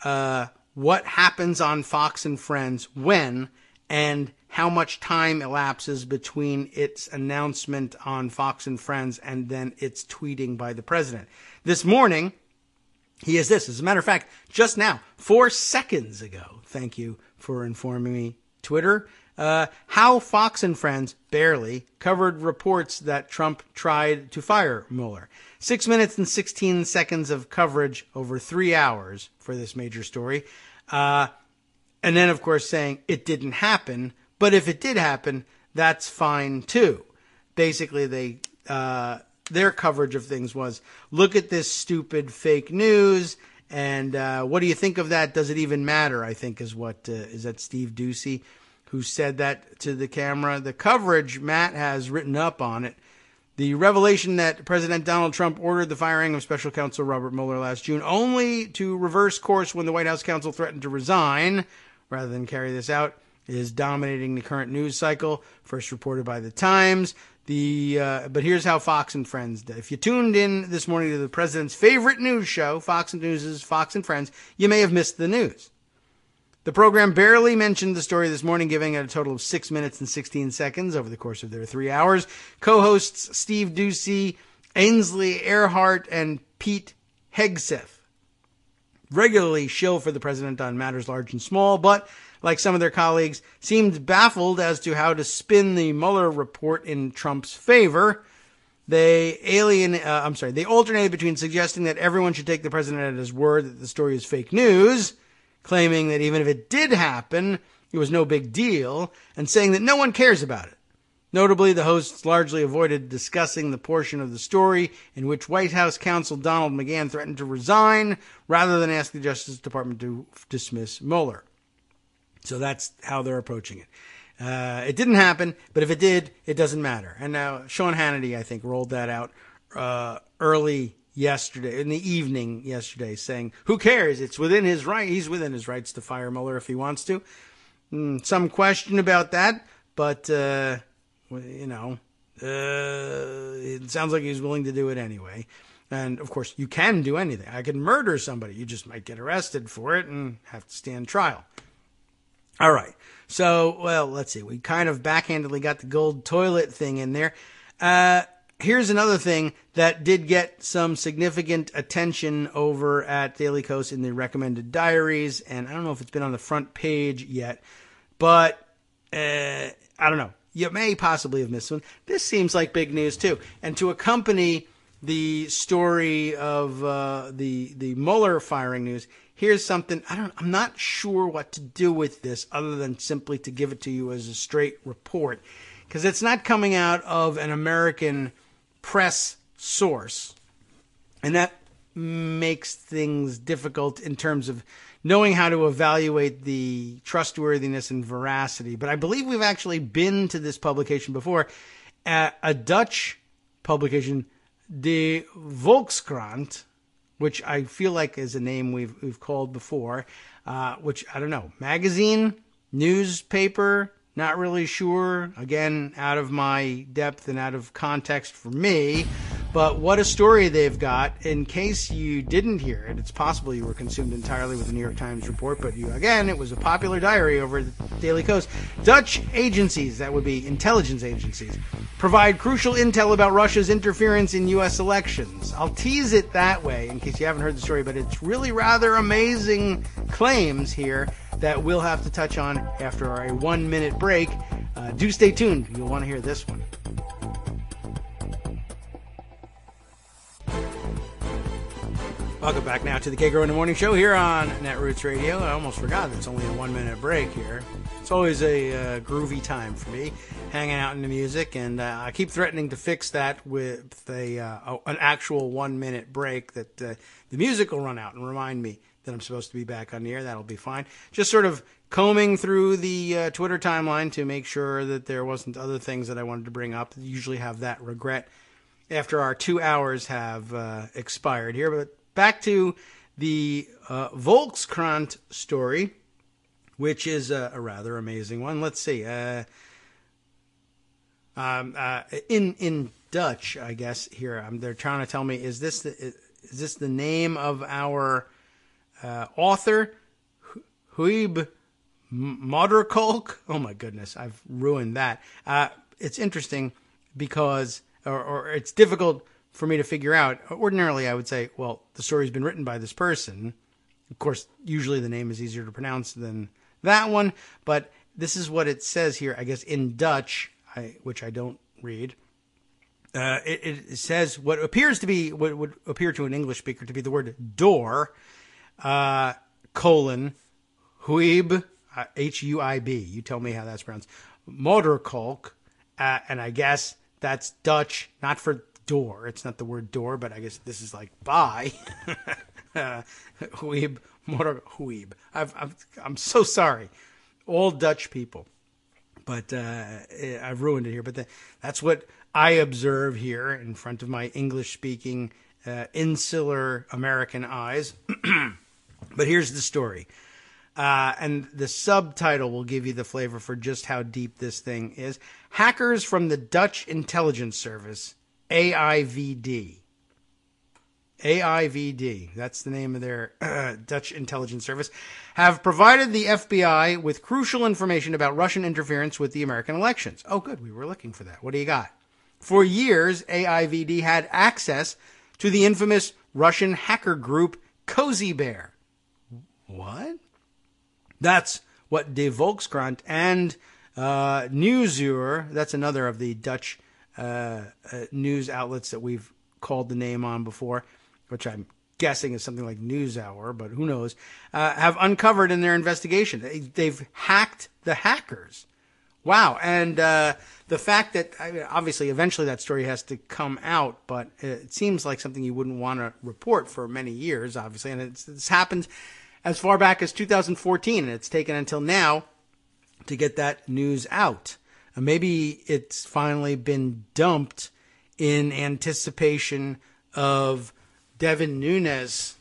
what happens on Fox and Friends when and how much time elapses between its announcement on Fox and Friends and then its tweeting by the president. This morning, he is this. As a matter of fact, just now, 4 seconds ago, thank you for informing me, Twitter, how Fox and Friends barely covered reports that Trump tried to fire Mueller. 6 minutes and 16 seconds of coverage over 3 hours for this major story. And then, of course, saying it didn't happen. But if it did happen, that's fine, too. Basically, their coverage of things was, look at this stupid fake news. And what do you think of that? Does it even matter? I think is what is that Steve Doocy who said that to the camera. The coverage Matt has written up on it. The revelation that President Donald Trump ordered the firing of Special Counsel Robert Mueller last June, only to reverse course when the White House counsel threatened to resign rather than carry this out, is dominating the current news cycle. First reported by the Times. But here's how Fox and Friends did. If you tuned in this morning to the president's favorite news show, Fox and News's Fox and Friends, you may have missed the news. The program barely mentioned the story this morning, giving it a total of 6 minutes and 16 seconds over the course of their 3 hours. Co-hosts Steve Doocy, Ainsley Earhart, and Pete Hegseth regularly shill for the president on matters large and small, but like some of their colleagues, seemed baffled as to how to spin the Mueller report in Trump's favor. They alternated between suggesting that everyone should take the president at his word that the story is fake news, claiming that even if it did happen, it was no big deal, and saying that no one cares about it. Notably, the hosts largely avoided discussing the portion of the story in which White House counsel Donald McGahn threatened to resign rather than ask the Justice Department to dismiss Mueller. So that's how they're approaching it. It didn't happen, but if it did, it doesn't matter. And now Sean Hannity, I think, rolled that out early yesterday, in the evening yesterday, saying, who cares? It's within his right. He's within his rights to fire Mueller if he wants to. Some question about that, but... it sounds like he's willing to do it anyway. And, of course, you can do anything. I could murder somebody. You just might get arrested for it and have to stand trial. All right. So, well, let's see. We kind of backhandedly got the gold toilet thing in there. Here's another thing that did get some significant attention over at Daily Kos in the recommended diaries. And I don't know if it's been on the front page yet, but I don't know. You may possibly have missed one. This seems like big news, too. And to accompany the story of the Mueller firing news, here's something. I'm not sure what to do with this other than simply to give it to you as a straight report. Because it's not coming out of an American press source. And that makes things difficult in terms of knowing how to evaluate the trustworthiness and veracity. But I believe we've actually been to this publication before. A Dutch publication, De Volkskrant, which I feel like is a name we've called before, which, I don't know, magazine, newspaper, not really sure. Again, out of my depth and out of context for me. But what a story they've got. In case you didn't hear it, it's possible you were consumed entirely with the New York Times report, but it was a popular diary over at the Daily Kos. Dutch agencies, that would be intelligence agencies, provide crucial intel about Russia's interference in U.S. elections. I'll tease it that way in case you haven't heard the story, but it's really rather amazing claims here that we'll have to touch on after a 1-minute break. Do stay tuned. You'll want to hear this one. Welcome back now to the Kagro in the Morning Show here on Netroots Radio. I almost forgot it's only a 1-minute break here. It's always a groovy time for me, hanging out in the music, and I keep threatening to fix that with an actual 1-minute break that the music will run out and remind me that I'm supposed to be back on the air. That'll be fine. Just sort of combing through the Twitter timeline to make sure that there wasn't other things that I wanted to bring up. I usually have that regret after our 2 hours have expired here, but back to the Volkskrant story, which is a rather amazing one. Let's see. In Dutch, I guess here they're trying to tell me is this the name of our author, Huib Modderkolk? Oh my goodness, I've ruined that. It's interesting because, or it's difficult for me to figure out. Ordinarily, I would say, well, the story's been written by this person. Of course, usually the name is easier to pronounce than that one, but this is what it says here, I guess, in Dutch, which I don't read. It says what appears to be, what would appear to an English speaker to be the word door, colon, Huib, Huib. You tell me how that's pronounced. Modderkolk, and I guess that's Dutch, not for door. It's not the word door, but I guess this is like bye. Huib, Huib. I'm so sorry, all Dutch people, but I've ruined it here. But that's what I observe here in front of my English-speaking, insular American eyes. But here's the story, and the subtitle will give you the flavor for just how deep this thing is. Hackers from the Dutch intelligence service, AIVD. AIVD, that's the name of their Dutch intelligence service, have provided the FBI with crucial information about Russian interference with the American elections. Oh, good, we were looking for that. What do you got? For years, AIVD had access to the infamous Russian hacker group Cozy Bear. What? That's what De Volkskrant and Nieuwsuur, that's another of the Dutch news outlets that we've called the name on before, which I'm guessing is something like NewsHour, but who knows, have uncovered in their investigation. They've hacked the hackers. Wow. And the fact that, obviously, eventually that story has to come out, but it seems like something you wouldn't want to report for many years, obviously. And it's happened as far back as 2014, and it's taken until now to get that news out. Maybe it's finally been dumped in anticipation of Devin Nunes,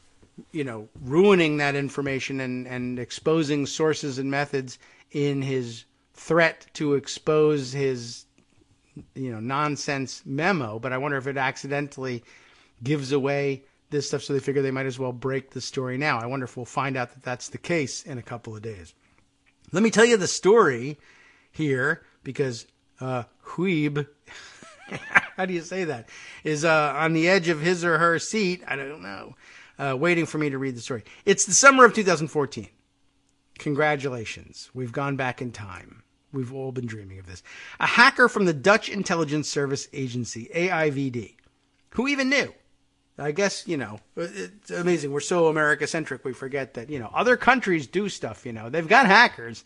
ruining that information and exposing sources and methods in his threat to expose his, nonsense memo. But I wonder if it accidentally gives away this stuff, so they figure they might as well break the story now. I wonder if we'll find out that that's the case in a couple of days. Let me tell you the story here, because Huib, how do you say that, is on the edge of his or her seat, I don't know, waiting for me to read the story. It's the summer of 2014. Congratulations. We've gone back in time. We've all been dreaming of this. A hacker from the Dutch intelligence service agency, AIVD. Who even knew? I guess, it's amazing. We're so America-centric, we forget that, other countries do stuff, They've got hackers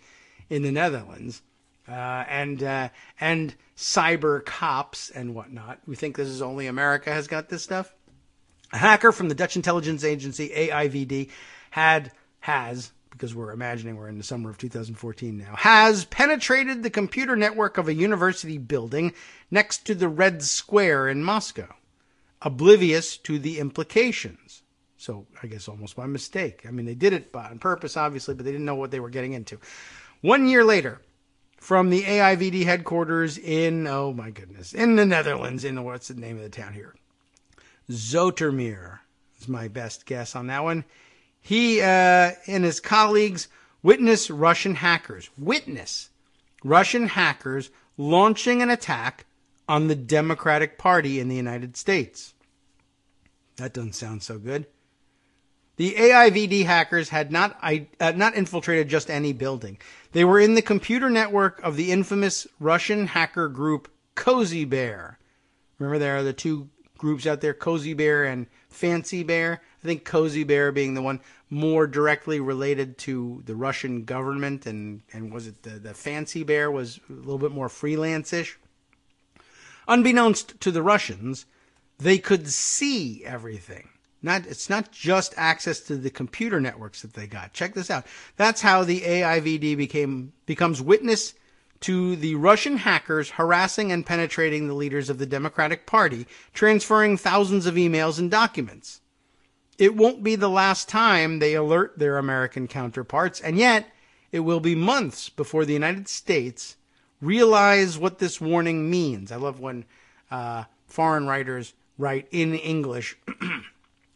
in the Netherlands and cyber cops and whatnot. We think this is only America has got this stuff. A hacker from the Dutch intelligence agency, AIVD, has, because we're imagining we're in the summer of 2014 now, has penetrated the computer network of a university building next to the Red Square in Moscow, oblivious to the implications. So I guess almost by mistake. I mean, they did it on purpose, obviously, but they didn't know what they were getting into. 1 year later, from the AIVD headquarters in, oh my goodness, in the Netherlands, what's the name of the town here? Zoetermeer is my best guess on that one. He and his colleagues witness Russian hackers launching an attack on the Democratic Party in the United States. That doesn't sound so good. The AIVD hackers had not infiltrated just any building. They were in the computer network of the infamous Russian hacker group Cozy Bear. Remember, there are the two groups out there, Cozy Bear and Fancy Bear. I think Cozy Bear being the one more directly related to the Russian government, and was it the Fancy Bear was a little bit more freelance-ish. Unbeknownst to the Russians, they could see everything. It's not just access to the computer networks that they got. Check this out. That's how the AIVD becomes witness to the Russian hackers harassing and penetrating the leaders of the Democratic Party, transferring thousands of emails and documents. It won't be the last time they alert their American counterparts, and yet it will be months before the United States realize what this warning means. I love when foreign writers write in English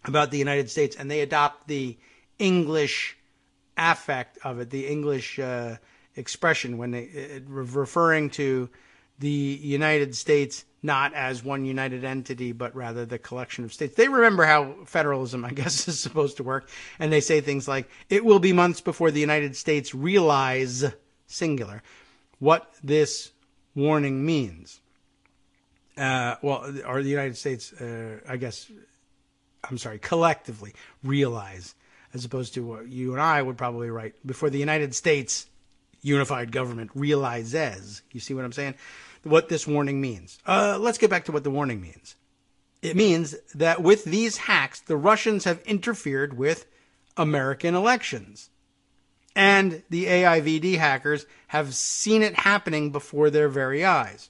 about the United States, and they adopt the English affect of it, the English expression when they referring to the United States not as one united entity, but rather the collection of states. They remember how federalism, I guess, is supposed to work, and they say things like, it will be months before the United States realize, singular, what this warning means. Or the United States, collectively realize, as opposed to what you and I would probably write, before the United States unified government realizes. You see what I'm saying? What this warning means. Let's get back to what the warning means. It means that with these hacks, the Russians have interfered with American elections. And the AIVD hackers have seen it happening before their very eyes.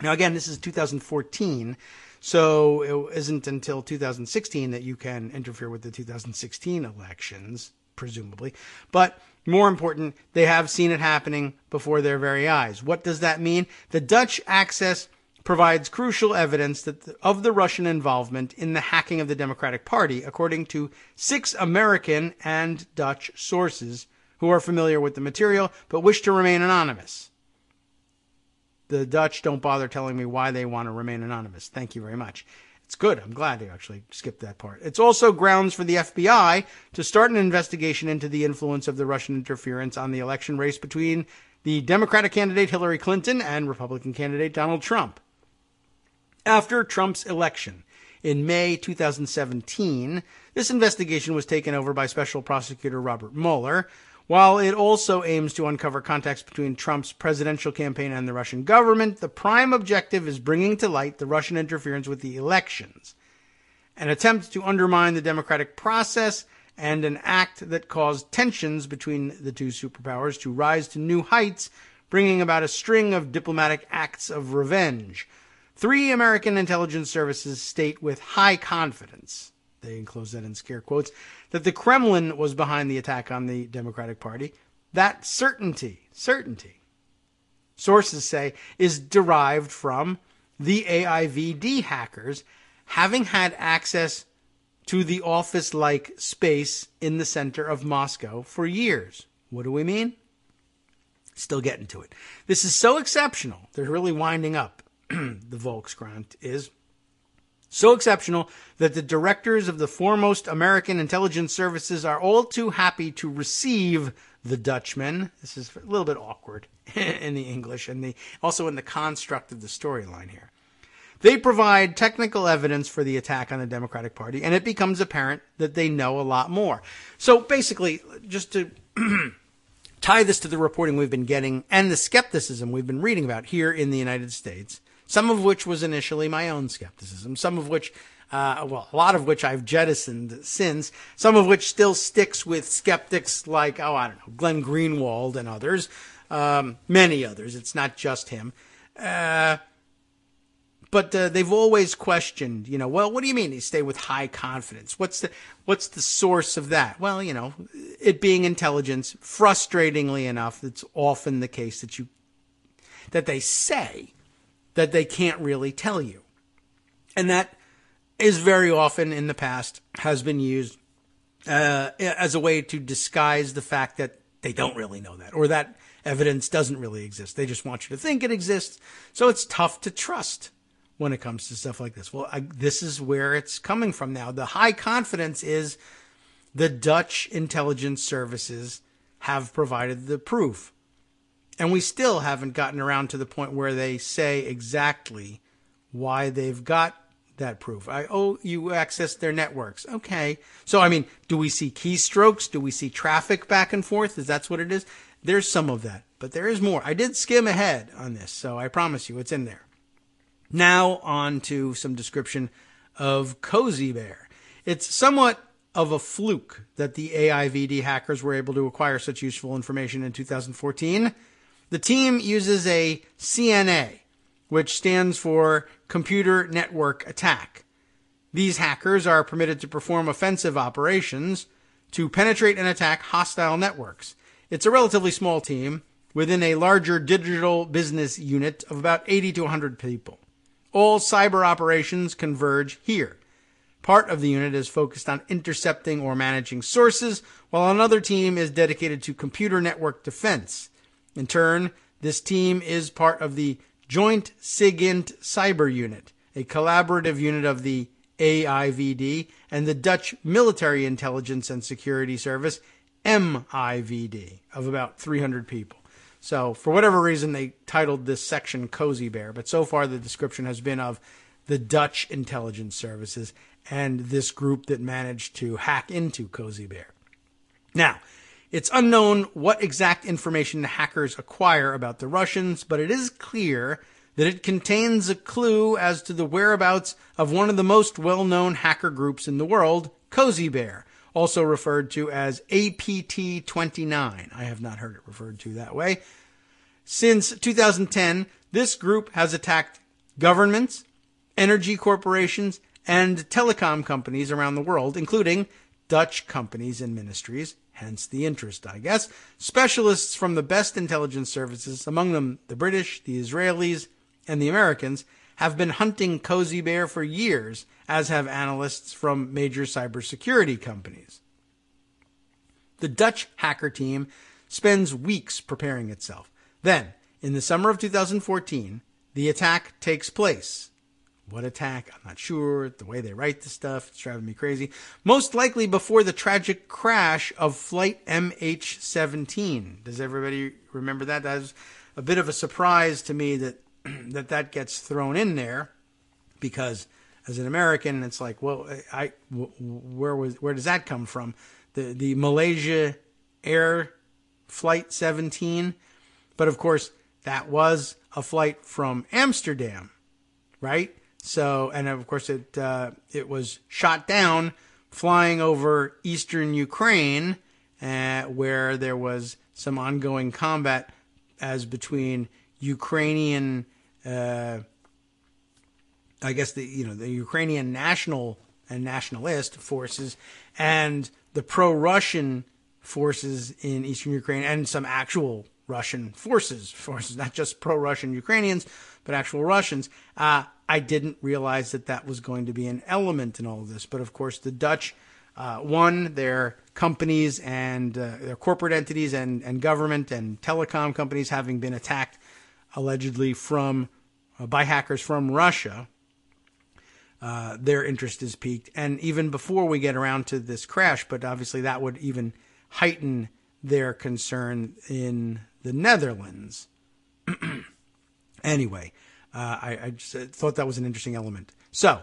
Now, again, this is 2014, so it isn't until 2016 that you can interfere with the 2016 elections, presumably. But more important, they have seen it happening before their very eyes. What does that mean? The Dutch access provides crucial evidence of the Russian involvement in the hacking of the Democratic Party, according to 6 American and Dutch sources who are familiar with the material but wish to remain anonymous. The Dutch don't bother telling me why they want to remain anonymous. Thank you very much. It's good. I'm glad they actually skipped that part. It's also grounds for the FBI to start an investigation into the influence of the Russian interference on the election race between the Democratic candidate Hillary Clinton and Republican candidate Donald Trump. After Trump's election in May 2017. This investigation was taken over by Special Prosecutor Robert Mueller. While it also aims to uncover contacts between Trump's presidential campaign and the Russian government, the prime objective is bringing to light the Russian interference with the elections, an attempt to undermine the democratic process, and an act that caused tensions between the two superpowers to rise to new heights, bringing about a string of diplomatic acts of revenge. 3 American intelligence services state with high confidence, they enclose that in scare quotes, that the Kremlin was behind the attack on the Democratic Party. That certainty, sources say, is derived from the AIVD hackers having had access to the office-like space in the center of Moscow for years. What do we mean? Still getting to it. This is so exceptional, they're really winding up, the Volkskrant is, so exceptional that the directors of the foremost American intelligence services are all too happy to receive the Dutchman. This is a little bit awkward in the English and also in the construct of the storyline here. They provide technical evidence for the attack on the Democratic Party, and it becomes apparent that they know a lot more. So basically, just to tie this to the reporting we've been getting and the skepticism we've been reading about here in the United States, some of which was initially my own skepticism, some of which, a lot of which I've jettisoned since, some of which still sticks with skeptics like, Glenn Greenwald and others, many others. It's not just him. But they've always questioned, what do you mean you stay with high confidence? What's the source of that? Well, it being intelligence, frustratingly enough, it's often the case that they say that they can't really tell you. And that is very often in the past has been used as a way to disguise the fact that they don't really know that, or that evidence doesn't really exist. They just want you to think it exists. So it's tough to trust when it comes to stuff like this. Well, this is where it's coming from now. The high confidence is the Dutch intelligence services have provided the proof. And we still haven't gotten around to the point where they say exactly why they've got that proof. You access their networks. Okay. So, do we see keystrokes? Do we see traffic back and forth? Is that what it is? There's some of that, but there is more. I did skim ahead on this, so I promise you it's in there. Now on to some description of Cozy Bear. It's somewhat of a fluke that the AIVD hackers were able to acquire such useful information in 2014. The team uses a CNA, which stands for Computer Network Attack. These hackers are permitted to perform offensive operations to penetrate and attack hostile networks. It's a relatively small team within a larger digital business unit of about 80 to 100 people. All cyber operations converge here. Part of the unit is focused on intercepting or managing sources, while another team is dedicated to computer network defense. In turn, this team is part of the Joint SIGINT Cyber Unit, a collaborative unit of the AIVD and the Dutch Military Intelligence and Security Service, MIVD, of about 300 people. So, for whatever reason, they titled this section Cozy Bear, but so far the description has been of the Dutch intelligence services and this group that managed to hack into Cozy Bear. Now, it's unknown what exact information the hackers acquire about the Russians, but it is clear that it contains a clue as to the whereabouts of one of the most well-known hacker groups in the world, Cozy Bear, also referred to as APT-29. I have not heard it referred to that way. Since 2010, this group has attacked governments, energy corporations, and telecom companies around the world, including Dutch companies and ministries, hence the interest, I guess. Specialists from the best intelligence services, among them the British, the Israelis, and the Americans, have been hunting Cozy Bear for years, as have analysts from major cybersecurity companies. The Dutch hacker team spends weeks preparing itself. Then, in the summer of 2014, the attack takes place. What attack? I'm not sure. The way they write this stuff, it's driving me crazy. Most likely before the tragic crash of Flight MH17. Does everybody remember that? That was a bit of a surprise to me that that gets thrown in there, because as an American, it's like, well, where does that come from? The Malaysia Air Flight 17, but of course that was a flight from Amsterdam, right? So, and of course it was shot down flying over eastern Ukraine, where there was some ongoing combat as between Ukrainian, I guess the Ukrainian national and nationalist forces and the pro-Russian forces in eastern Ukraine, and some actual Russian forces, not just pro-Russian Ukrainians, but actual Russians. I didn't realize that was going to be an element in all of this. But of course, the Dutch, their companies and their corporate entities and government and telecom companies having been attacked allegedly by hackers from Russia, their interest is piqued. And even before we get around to this crash, but obviously that would even heighten their concern in the Netherlands. Anyway, I just thought that was an interesting element. So,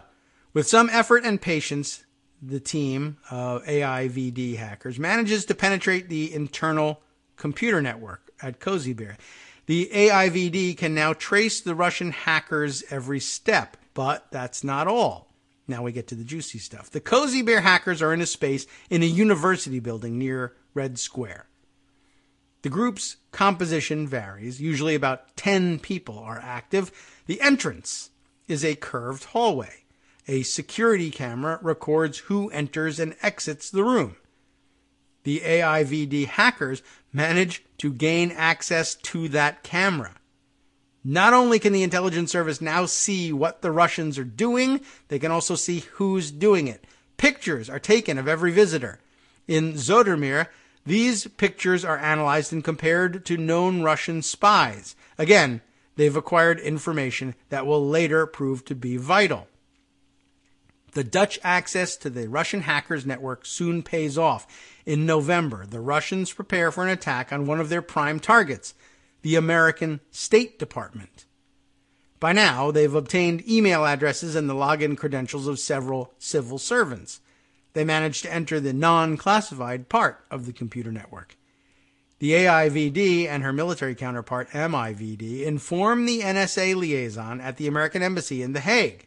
with some effort and patience, the team of AIVD hackers manages to penetrate the internal computer network at Cozy Bear. The AIVD can now trace the Russian hackers' every step, but that's not all. Now we get to the juicy stuff. The Cozy Bear hackers are in a space in a university building near Red Square. The group's composition varies. Usually about 10 people are active. The entrance is a curved hallway. A security camera records who enters and exits the room. The AIVD hackers manage to gain access to that camera. Not only can the intelligence service now see what the Russians are doing, they can also see who's doing it. Pictures are taken of every visitor. In Zoetermeer, these pictures are analyzed and compared to known Russian spies. Again, they've acquired information that will later prove to be vital. The Dutch access to the Russian hackers' network soon pays off. In November, the Russians prepare for an attack on one of their prime targets, the American State Department. By now, they've obtained email addresses and the login credentials of several civil servants. They managed to enter the non-classified part of the computer network. The AIVD and her military counterpart, MIVD, inform the NSA liaison at the American Embassy in The Hague.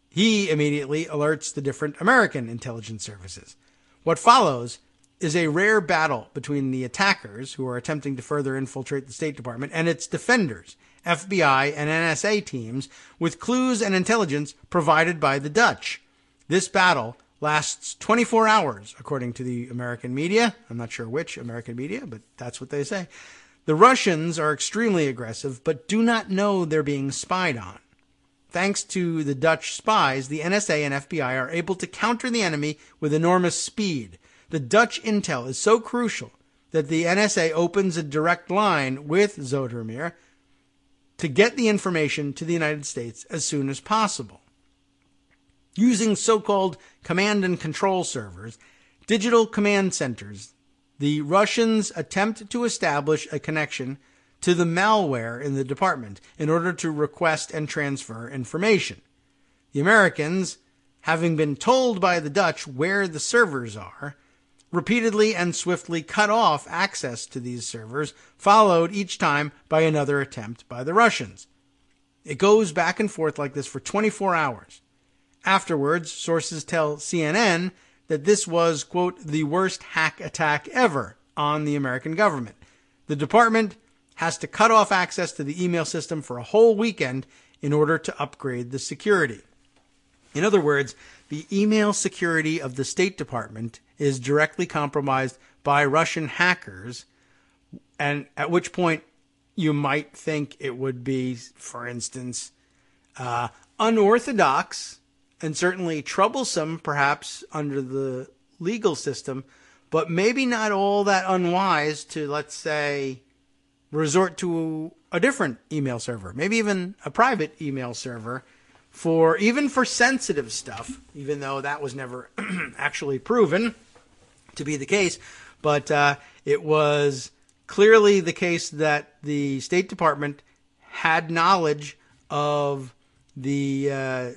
He immediately alerts the different American intelligence services. What follows is a rare battle between the attackers, who are attempting to further infiltrate the State Department, and its defenders, FBI and NSA teams, with clues and intelligence provided by the Dutch. This battle lasts 24 hours, according to the American media. I'm not sure which American media, but that's what they say. The Russians are extremely aggressive, but do not know they're being spied on. Thanks to the Dutch spies, the NSA and FBI are able to counter the enemy with enormous speed. The Dutch intel is so crucial that the NSA opens a direct line with Zoetermeer to get the information to the United States as soon as possible. Using so-called command and control servers, digital command centers, the Russians attempt to establish a connection to the malware in the department in order to request and transfer information. The Americans, having been told by the Dutch where the servers are, repeatedly and swiftly cut off access to these servers, followed each time by another attempt by the Russians. It goes back and forth like this for 24 hours. Afterwards, sources tell CNN that this was, quote, the worst hack attack ever on the American government. The department has to cut off access to the email system for a whole weekend in order to upgrade the security. In other words, the email security of the State Department is directly compromised by Russian hackers, and at which point you might think it would be, for instance, unorthodox and certainly troublesome, perhaps, under the legal system, but maybe not all that unwise to, let's say, resort to a different email server, maybe even a private email server, for sensitive stuff, even though that was never actually proven to be the case. But it was clearly the case that the State Department had knowledge of the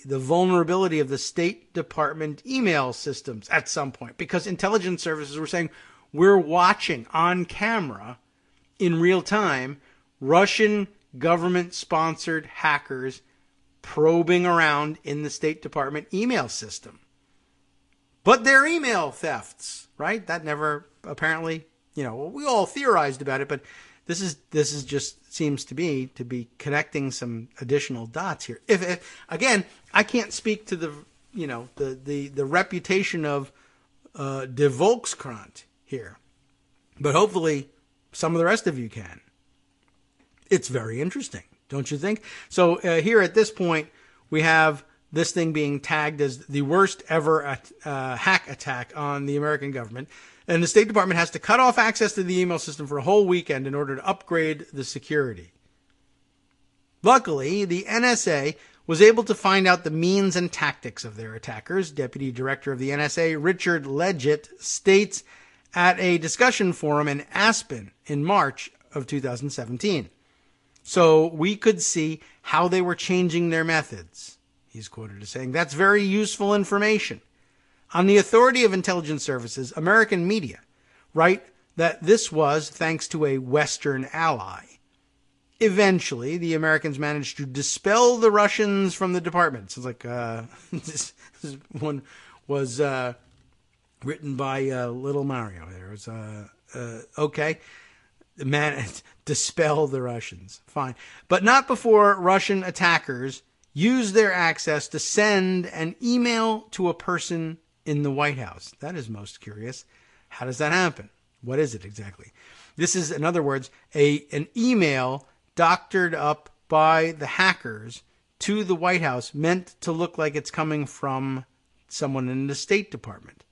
vulnerability of the State Department email systems at some point, because intelligence services were saying we're watching on camera in real time Russian government-sponsored hackers probing around in the State Department email system. But they're email thefts, right? That never apparently, we all theorized about it, but this is just seems to be connecting some additional dots here. If again, I can't speak to the reputation of De Volkskrant here, but hopefully some of the rest of you can. It's very interesting, don't you think? So here at this point, we have this thing being tagged as the worst ever hack attack on the American government. And the State Department has to cut off access to the email system for a whole weekend in order to upgrade the security. Luckily, the NSA was able to find out the means and tactics of their attackers. Deputy Director of the NSA, Richard Leggett, states at a discussion forum in Aspen in March of 2017. So we could see how they were changing their methods. He's quoted as saying, "That's very useful information. On the authority of intelligence services, American media write that this was thanks to a Western ally. Eventually, the Americans managed to dispel the Russians from the department." Sounds like this one was written by Little Mario. There was okay. Dispel the Russians. Fine. But not before Russian attackers used their access to send an email to a person in the White House. That is most curious. How does that happen? What is it exactly? This is, in other words, an email doctored up by the hackers to the White House, meant to look like it's coming from someone in the State Department.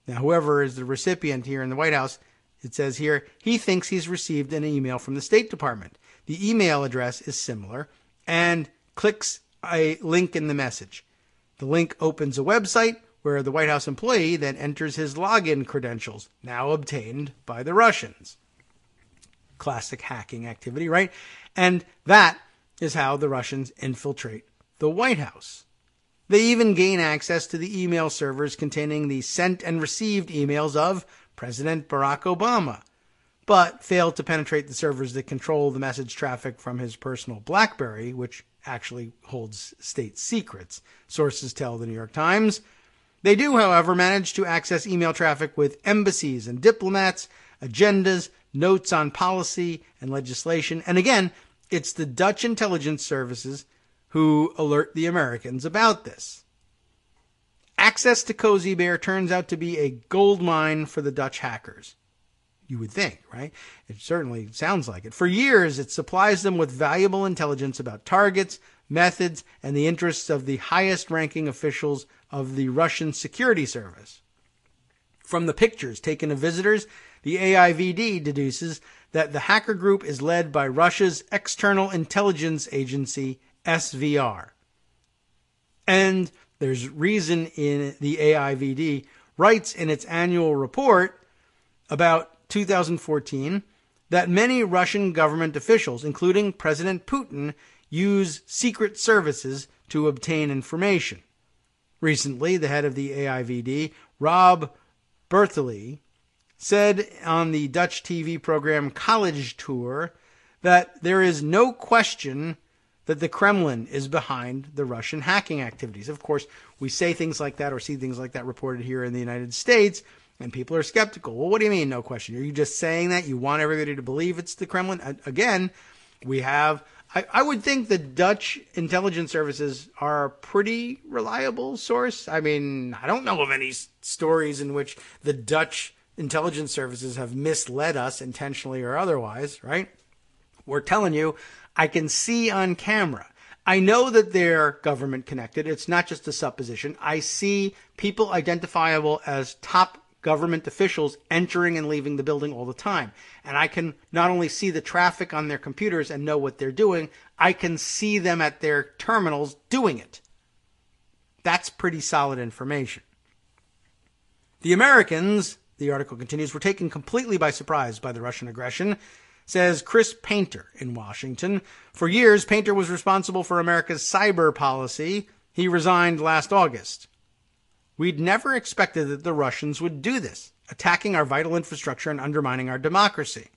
Now, whoever is the recipient here in the White House, it says here, he thinks he's received an email from the State Department. The email address is similar, and clicks a link in the message. The link opens a website where the White House employee then enters his login credentials, now obtained by the Russians. Classic hacking activity, right? And that is how the Russians infiltrate the White House. They even gain access to the email servers containing the sent and received emails of President Barack Obama, but fail to penetrate the servers that control the message traffic from his personal BlackBerry, which actually holds state secrets, sources tell the New York Times. They do, however, manage to access email traffic with embassies and diplomats, agendas, notes on policy and legislation. And again, it's the Dutch intelligence services who alert the Americans about this. Access to Cozy Bear turns out to be a gold mine for the Dutch hackers. You would think, right? It certainly sounds like it. For years, it supplies them with valuable intelligence about targets, methods, and the interests of the highest-ranking officials of the Russian security service. From the pictures taken of visitors, the AIVD deduces that the hacker group is led by Russia's external intelligence agency, SVR. And there's reason in the AIVD writes in its annual report about 2014 that many Russian government officials, including President Putin, use secret services to obtain information. Recently, the head of the AIVD, Rob Berthely, said on the Dutch TV program College Tour that there is no question that the Kremlin is behind the Russian hacking activities. Of course, we say things like that or see things like that reported here in the United States, and people are skeptical. Well, what do you mean, no question? Are you just saying that? You want everybody to believe it's the Kremlin? Again, we have... I would think the Dutch intelligence services are a pretty reliable source. I mean, I don't know of any stories in which the Dutch intelligence services have misled us intentionally or otherwise, right? We're telling you, I can see on camera. I know that they're government connected. It's not just a supposition. I see people identifiable as top government officials entering and leaving the building all the time. And I can not only see the traffic on their computers and know what they're doing, I can see them at their terminals doing it. That's pretty solid information. The Americans, the article continues, were taken completely by surprise by the Russian aggression. says Chris Painter in Washington. For years, Painter was responsible for America's cyber policy. He resigned last August. We'd never expected that the Russians would do this, attacking our vital infrastructure and undermining our democracy.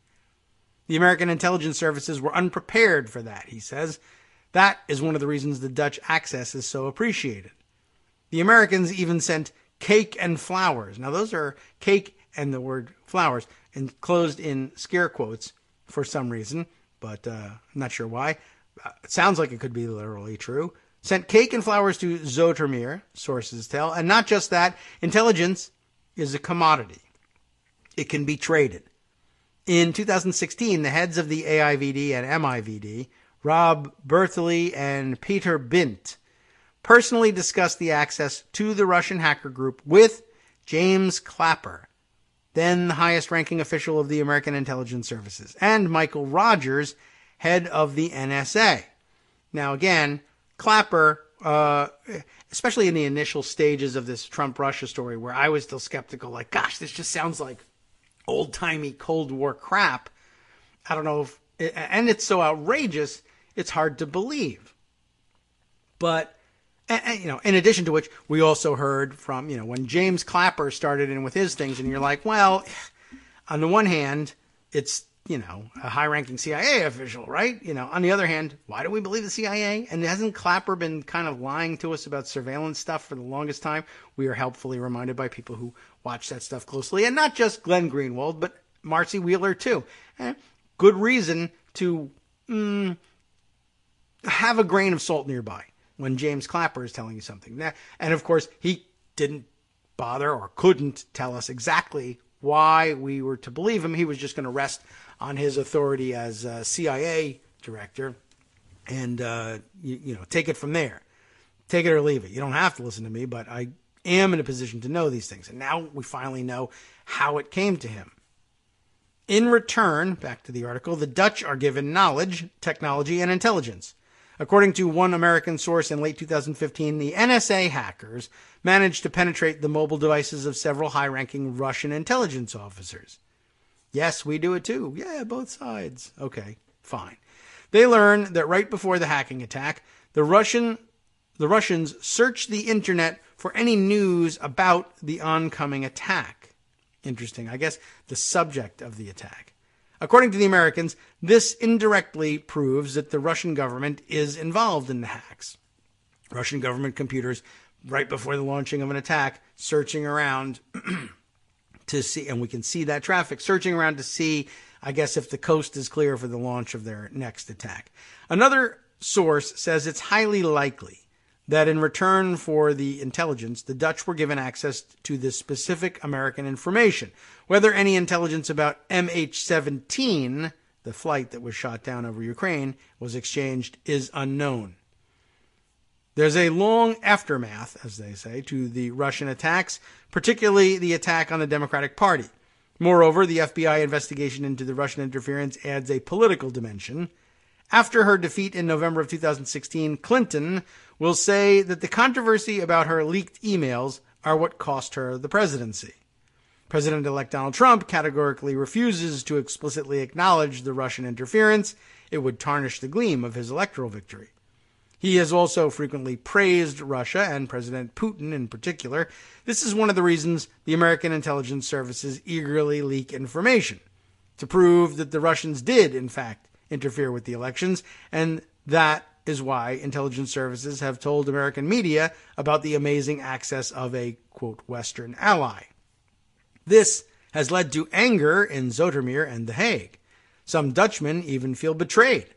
The American intelligence services were unprepared for that, he says. That is one of the reasons the Dutch access is so appreciated. The Americans even sent cake and flowers. Now, those are cake and the word flowers enclosed in scare quotes for some reason, but I'm not sure why. It sounds like it could be literally true. Sent cake and flowers to Zoetermeer, sources tell. And not just that, intelligence is a commodity. It can be traded. In 2016, the heads of the AIVD and MIVD, Rob Berthely and Peter Bint, personally discussed the access to the Russian hacker group with James Clapper, then the highest-ranking official of the American intelligence services, and Michael Rogers, head of the NSA. Now, again, Clapper, especially in the initial stages of this Trump-Russia story, where I was still skeptical, like, gosh, this just sounds like old-timey Cold War crap. I don't know if, and it's so outrageous, it's hard to believe. But, in addition to which, we also heard from, when James Clapper started in with his things, and you're like, well, on the one hand, it's, a high-ranking CIA official, right? On the other hand, why do we believe the CIA? And hasn't Clapper been kind of lying to us about surveillance stuff for the longest time? We are helpfully reminded by people who watch that stuff closely, and not just Glenn Greenwald, but Marcy Wheeler, too. Good reason to have a grain of salt nearby when James Clapper is telling you something. And, of course, he didn't bother or couldn't tell us exactly why we were to believe him. He was just going to rest on his authority as CIA director and, take it from there. Take it or leave it. You don't have to listen to me, but I am in a position to know these things. And now we finally know how it came to him. In return, back to the article, the Dutch are given knowledge, technology, and intelligence. According to one American source in late 2015, the NSA hackers managed to penetrate the mobile devices of several high-ranking Russian intelligence officers. Yes, we do it too. Yeah, both sides. Okay, fine. They learn that right before the hacking attack, the Russians searched the internet for any news about the oncoming attack. Interesting. I guess the subject of the attack. According to the Americans, this indirectly proves that the Russian government is involved in the hacks. Russian government computers, right before the launching of an attack, searching around to see, and we can see that traffic, searching around to see, I guess, if the coast is clear for the launch of their next attack. Another source says it's highly likely that in return for the intelligence, the Dutch were given access to this specific American information. Whether any intelligence about MH17, the flight that was shot down over Ukraine, was exchanged is unknown. There's a long aftermath, as they say, to the Russian attacks, particularly the attack on the Democratic Party. Moreover, the FBI investigation into the Russian interference adds a political dimension. After her defeat in November of 2016, Clinton will say that the controversy about her leaked emails are what cost her the presidency. President-elect Donald Trump categorically refuses to explicitly acknowledge the Russian interference. It would tarnish the gleam of his electoral victory. He has also frequently praised Russia and President Putin in particular. This is one of the reasons the American intelligence services eagerly leak information, to prove that the Russians did, in fact, interfere with the elections, and that is why intelligence services have told American media about the amazing access of a, quote, Western ally. This has led to anger in Zoetermeer and The Hague. Some Dutchmen even feel betrayed.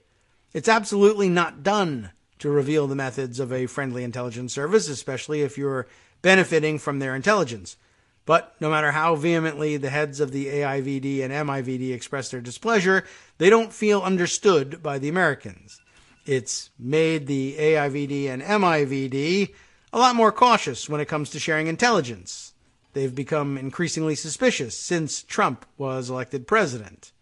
It's absolutely not done to reveal the methods of a friendly intelligence service, especially if you're benefiting from their intelligence. But no matter how vehemently the heads of the AIVD and MIVD express their displeasure, they don't feel understood by the Americans. It's made the AIVD and MIVD a lot more cautious when it comes to sharing intelligence. They've become increasingly suspicious since Trump was elected president.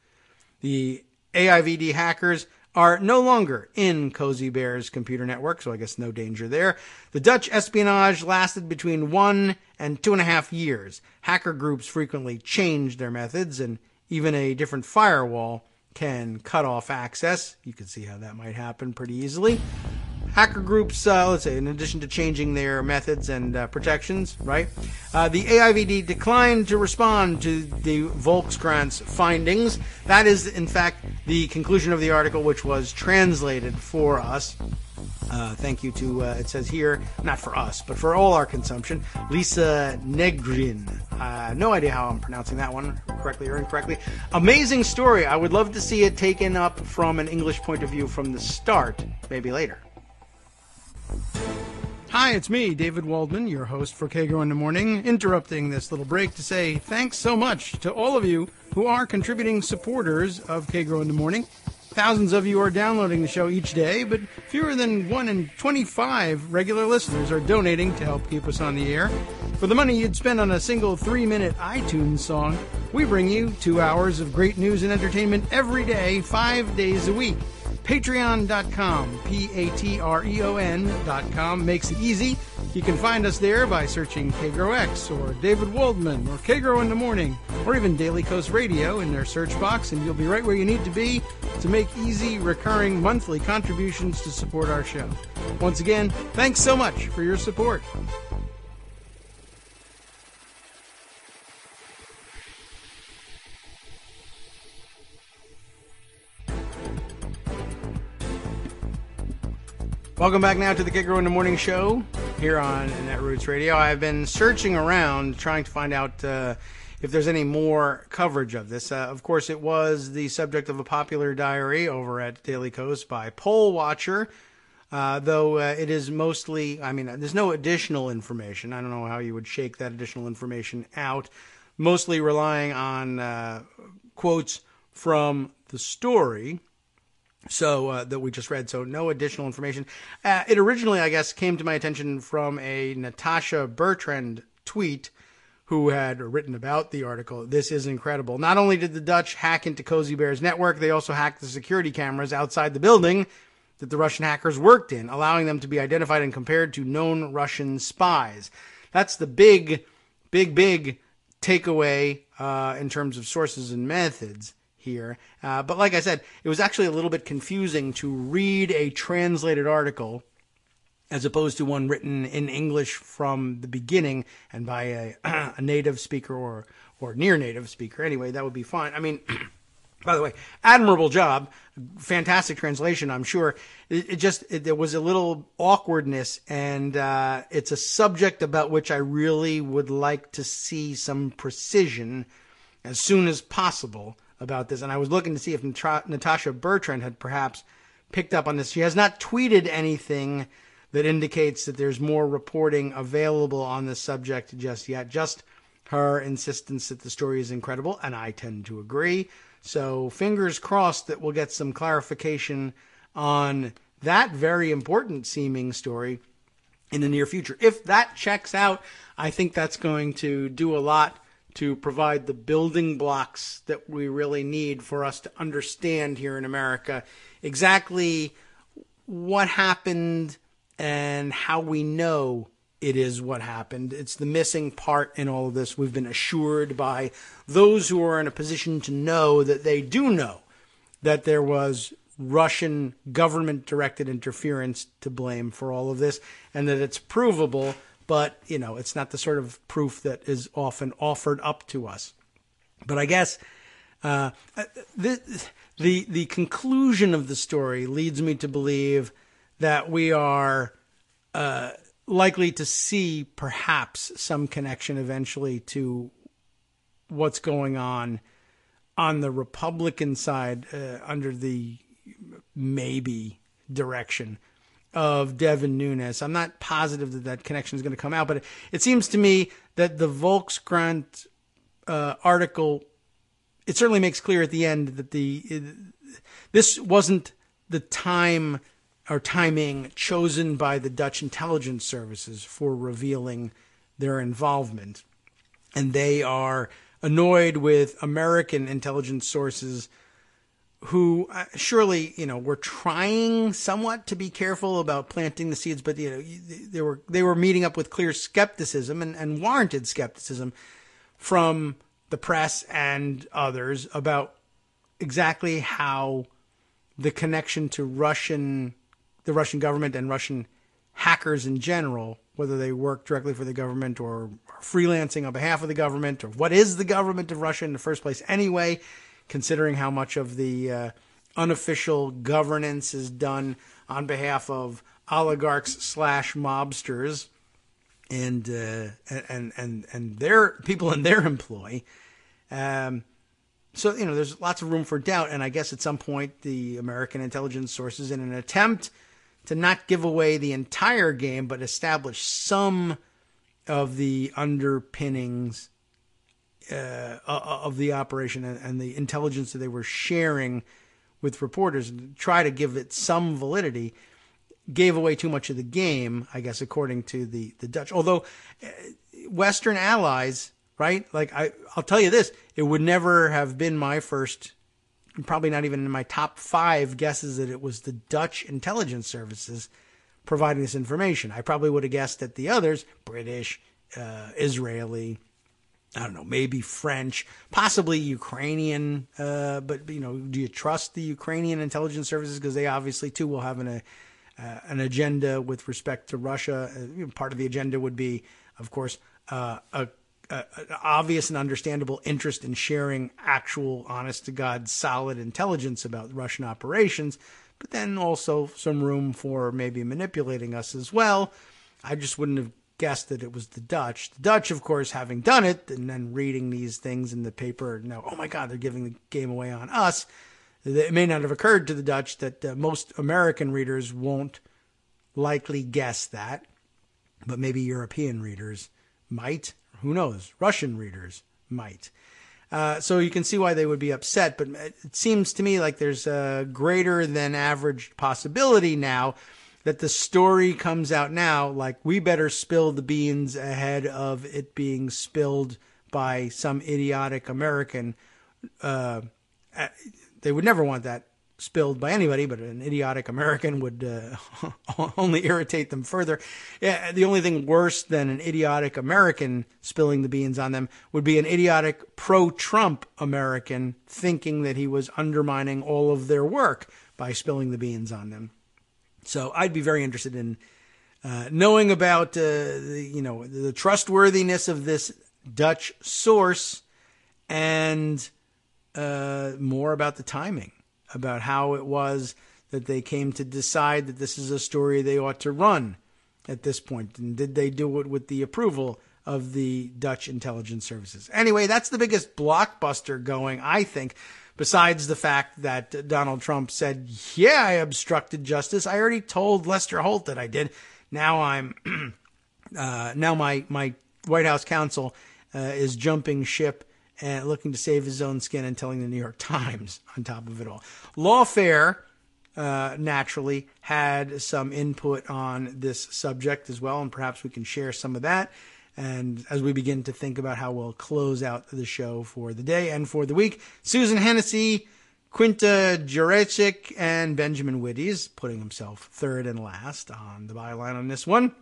The AIVD hackers are no longer in Cozy Bear's computer network, so I guess no danger there. The Dutch espionage lasted between 1 and 2.5 years. Hacker groups frequently changed their methods, and even a different firewall can cut off access. You can see how that might happen pretty easily. Hacker groups, let's say, in addition to changing their methods and protections, right? The AIVD declined to respond to the Volkskrantz findings. That is, in fact, the conclusion of the article, which was translated for us. Thank you to, it says here, not for us, but for all our consumption, Lisa Negrin. No idea how I'm pronouncing that one, correctly or incorrectly. Amazing story. I would love to see it taken up from an English point of view from the start, maybe later. Hi, it's me, David Waldman, your host for Kagro in the Morning, interrupting this little break to say thanks so much to all of you who are contributing supporters of Kagro in the Morning. Thousands of you are downloading the show each day, but fewer than 1 in 25 regular listeners are donating to help keep us on the air. For the money you'd spend on a single 3-minute iTunes song, we bring you 2 hours of great news and entertainment every day, 5 days a week. Patreon.com, Patreon.com makes it easy. You can find us there by searching Kagro X or David Waldman or Kagro in the Morning or even Daily Coast Radio in their search box, and you'll be right where you need to be to make easy, recurring monthly contributions to support our show. Once again, thanks so much for your support. Welcome back now to the Kagro in the Morning show here on Netroots Radio. I've been searching around trying to find out if there's any more coverage of this. Of course, it was the subject of a popular diary over at Daily Coast by Poll Watcher, though it is mostly, there's no additional information. I don't know how you would shake that additional information out. Mostly relying on quotes from the story. So that we just read, so no additional information. It originally, I guess, came to my attention from a Natasha Bertrand tweet who had written about the article. This is incredible. Not only did the Dutch hack into Cozy Bear's network, they also hacked the security cameras outside the building that the Russian hackers worked in, allowing them to be identified and compared to known Russian spies. That's the big takeaway in terms of sources and methods here. But like I said, it was actually a little bit confusing to read a translated article as opposed to one written in English from the beginning and by a native speaker or near native speaker. Anyway, that would be fine. By the way, admirable job. Fantastic translation, I'm sure. There was a little awkwardness, and it's a subject about which I really would like to see some precision as soon as possible about this. And I was looking to see if Natasha Bertrand had perhaps picked up on this. She has not tweeted anything that indicates that there's more reporting available on this subject just yet. Just her insistence that the story is incredible, and I tend to agree. So fingers crossed that we'll get some clarification on that very important seeming story in the near future. If that checks out, I think that's going to do a lot to provide the building blocks that we really need for us to understand here in America exactly what happened and how we know it is what happened. It's the missing part in all of this. We've been assured by those who are in a position to know that they do know that there was Russian government-directed interference to blame for all of this and that it's provable. But, it's not the sort of proof that is often offered up to us. But I guess the conclusion of the story leads me to believe that we are likely to see perhaps some connection eventually to what's going on the Republican side under the maybe direction of Devin Nunes. I'm not positive that connection is going to come out, but it seems to me that the Volkskrant article, it certainly makes clear at the end that this wasn't the time or timing chosen by the Dutch intelligence services for revealing their involvement. And they are annoyed with American intelligence sources who surely, were trying somewhat to be careful about planting the seeds, but they were meeting up with clear skepticism and warranted skepticism from the press and others about exactly how the connection to the Russian government and Russian hackers in general, whether they work directly for the government or are freelancing on behalf of the government, or what is the government of Russia in the first place anyway, considering how much of the unofficial governance is done on behalf of oligarchs / mobsters and their people in their employ. So, there's lots of room for doubt. And I guess at some point, the American intelligence sources, in an attempt to not give away the entire game, but establish some of the underpinnings of the operation and the intelligence that they were sharing with reporters, and try to give it some validity, gave away too much of the game, I guess, according to the Dutch. Although Western allies, right? Like, I'll tell you this, it would never have been my first, probably not even in my top 5 guesses, that it was the Dutch intelligence services providing this information. I probably would have guessed that the others, British, Israeli, I don't know, maybe French, possibly Ukrainian. But, do you trust the Ukrainian intelligence services? Because they obviously, too, will have an agenda with respect to Russia. Part of the agenda would be, of course, an obvious and understandable interest in sharing actual, honest-to-God, solid intelligence about Russian operations, but then also some room for maybe manipulating us as well. I just wouldn't have guessed that it was the Dutch. The Dutch, of course, having done it and then reading these things in the paper, now, oh my God, they're giving the game away on us. It may not have occurred to the Dutch that most American readers won't likely guess that, but maybe European readers might. Who knows? Russian readers might. So you can see why they would be upset, but it seems to me like there's a greater than average possibility now that the story comes out now, like, we better spill the beans ahead of it being spilled by some idiotic American. They would never want that spilled by anybody, but an idiotic American would only irritate them further. Yeah, the only thing worse than an idiotic American spilling the beans on them would be an idiotic pro-Trump American thinking that he was undermining all of their work by spilling the beans on them. So I'd be very interested in knowing about the trustworthiness of this Dutch source, and more about the timing, about how it was that they came to decide that this is a story they ought to run at this point. And did they do it with the approval of the Dutch intelligence services? Anyway, that's the biggest blockbuster going, I think, besides the fact that Donald Trump said, yeah, I obstructed justice. I already told Lester Holt that I did. Now my White House counsel is jumping ship and looking to save his own skin and telling the New York Times on top of it all. Lawfare, naturally, had some input on this subject as well, and perhaps we can share some of that. And as we begin to think about how we'll close out the show for the day and for the week, Susan Hennessy, Quinta Jurecic, and Benjamin Wittes, putting himself third and last on the byline on this one.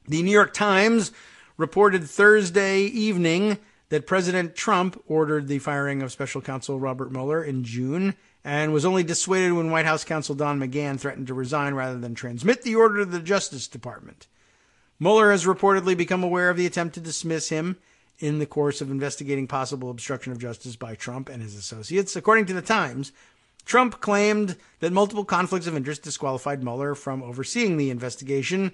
The New York Times reported Thursday evening that President Trump ordered the firing of special counsel Robert Mueller in June, and was only dissuaded when White House counsel Don McGahn threatened to resign rather than transmit the order to the Justice Department. Mueller has reportedly become aware of the attempt to dismiss him in the course of investigating possible obstruction of justice by Trump and his associates. According to the Times, Trump claimed that multiple conflicts of interest disqualified Mueller from overseeing the investigation.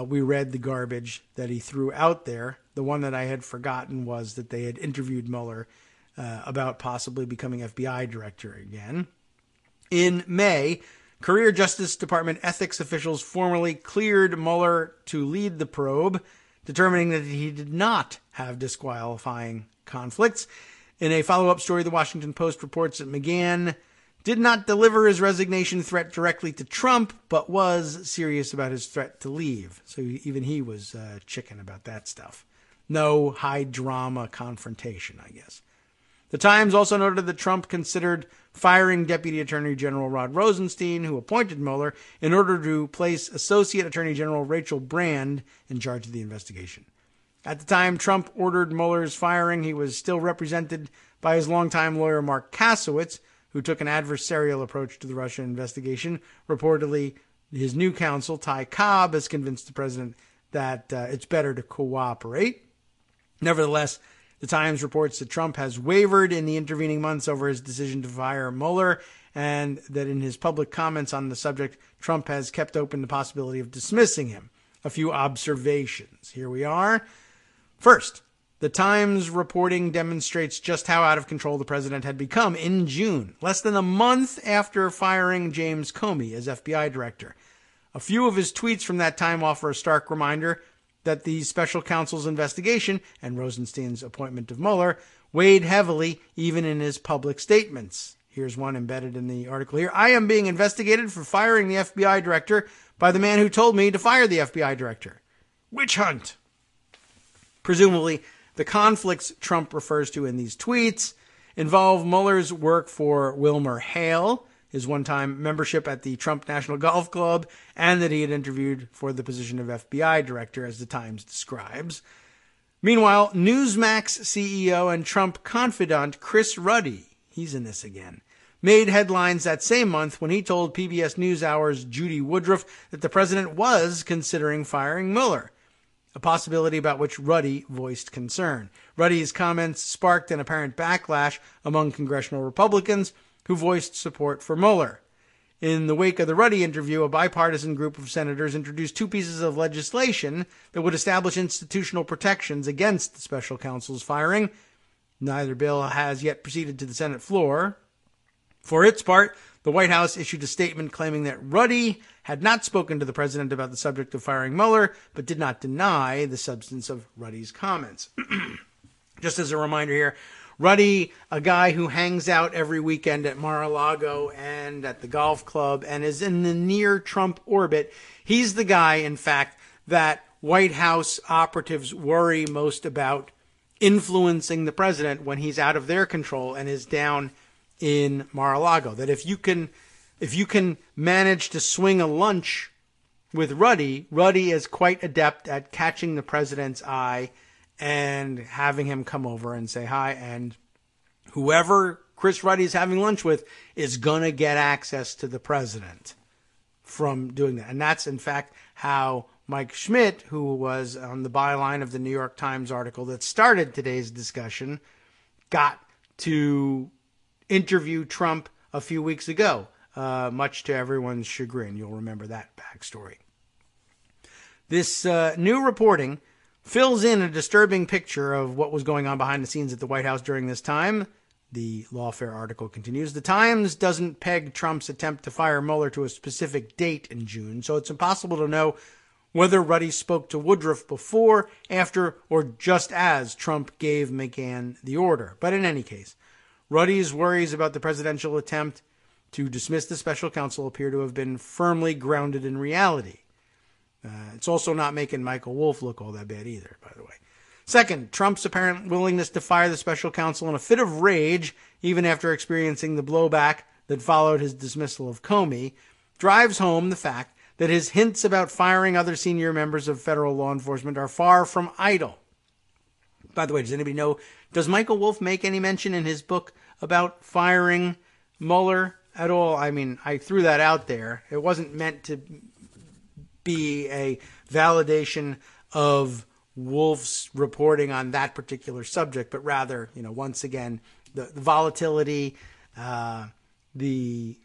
We read the garbage that he threw out there. The one that I had forgotten was that they had interviewed Mueller about possibly becoming FBI director again. In May, Career Justice Department ethics officials formally cleared Mueller to lead the probe, determining that he did not have disqualifying conflicts. In a follow-up story, the Washington Post reports that McGahn did not deliver his resignation threat directly to Trump, but was serious about his threat to leave. So even he was chicken about that stuff. No high-drama confrontation, I guess. The Times also noted that Trump considered firing Deputy Attorney General Rod Rosenstein, who appointed Mueller, in order to place Associate Attorney General Rachel Brand in charge of the investigation. At the time Trump ordered Mueller's firing, he was still represented by his longtime lawyer Mark Kasowitz, who took an adversarial approach to the Russia investigation. Reportedly, his new counsel, Ty Cobb, has convinced the president that it's better to cooperate. Nevertheless, the Times reports that Trump has wavered in the intervening months over his decision to fire Mueller, and that in his public comments on the subject, Trump has kept open the possibility of dismissing him. A few observations. Here we are. First, the Times reporting demonstrates just how out of control the president had become in June, less than a month after firing James Comey as FBI director. A few of his tweets from that time offer a stark reminder that the special counsel's investigation and Rosenstein's appointment of Mueller weighed heavily even in his public statements. Here's one embedded in the article here. I am being investigated for firing the FBI director by the man who told me to fire the FBI director. Witch hunt. Presumably, the conflicts Trump refers to in these tweets involve Mueller's work for Wilmer Hale, his one-time membership at the Trump National Golf Club, and that he had interviewed for the position of FBI director, as the Times describes. Meanwhile, Newsmax CEO and Trump confidant Chris Ruddy, he's in this again, made headlines that same month when he told PBS NewsHour's Judy Woodruff that the president was considering firing Mueller, a possibility about which Ruddy voiced concern. Ruddy's comments sparked an apparent backlash among congressional Republicans who voiced support for Mueller. In the wake of the Ruddy interview, a bipartisan group of senators introduced two pieces of legislation that would establish institutional protections against the special counsel's firing. Neither bill has yet proceeded to the Senate floor. For its part, the White House issued a statement claiming that Ruddy had not spoken to the president about the subject of firing Mueller, but did not deny the substance of Ruddy's comments. Just as a reminder here, Ruddy, a guy who hangs out every weekend at Mar-a-Lago and at the golf club and is in the near Trump orbit, he's the guy, in fact, that White House operatives worry most about influencing the president when he's out of their control and is down in Mar-a-Lago. That if you can manage to swing a lunch with Ruddy is quite adept at catching the president's eye and having him come over and say hi. And whoever Chris Ruddy is having lunch with is going to get access to the president from doing that. And that's, in fact, how Mike Schmidt, who was on the byline of the New York Times article that started today's discussion, got to interview Trump a few weeks ago, much to everyone's chagrin. You'll remember that backstory. This new reporting fills in a disturbing picture of what was going on behind the scenes at the White House during this time. The Lawfare article continues. The Times doesn't peg Trump's attempt to fire Mueller to a specific date in June, so it's impossible to know whether Ruddy spoke to Woodruff before, after, or just as Trump gave McGahn the order. But in any case, Ruddy's worries about the presidential attempt to dismiss the special counsel appear to have been firmly grounded in reality. It's also not making Michael Wolff look all that bad either, by the way. Second, Trump's apparent willingness to fire the special counsel in a fit of rage, even after experiencing the blowback that followed his dismissal of Comey, drives home the fact that his hints about firing other senior members of federal law enforcement are far from idle. By the way, does anybody know, does Michael Wolff make any mention in his book about firing Mueller at all? I mean, I threw that out there. It wasn't meant to be a validation of Wolff's reporting on that particular subject, but rather, once again, the volatility, the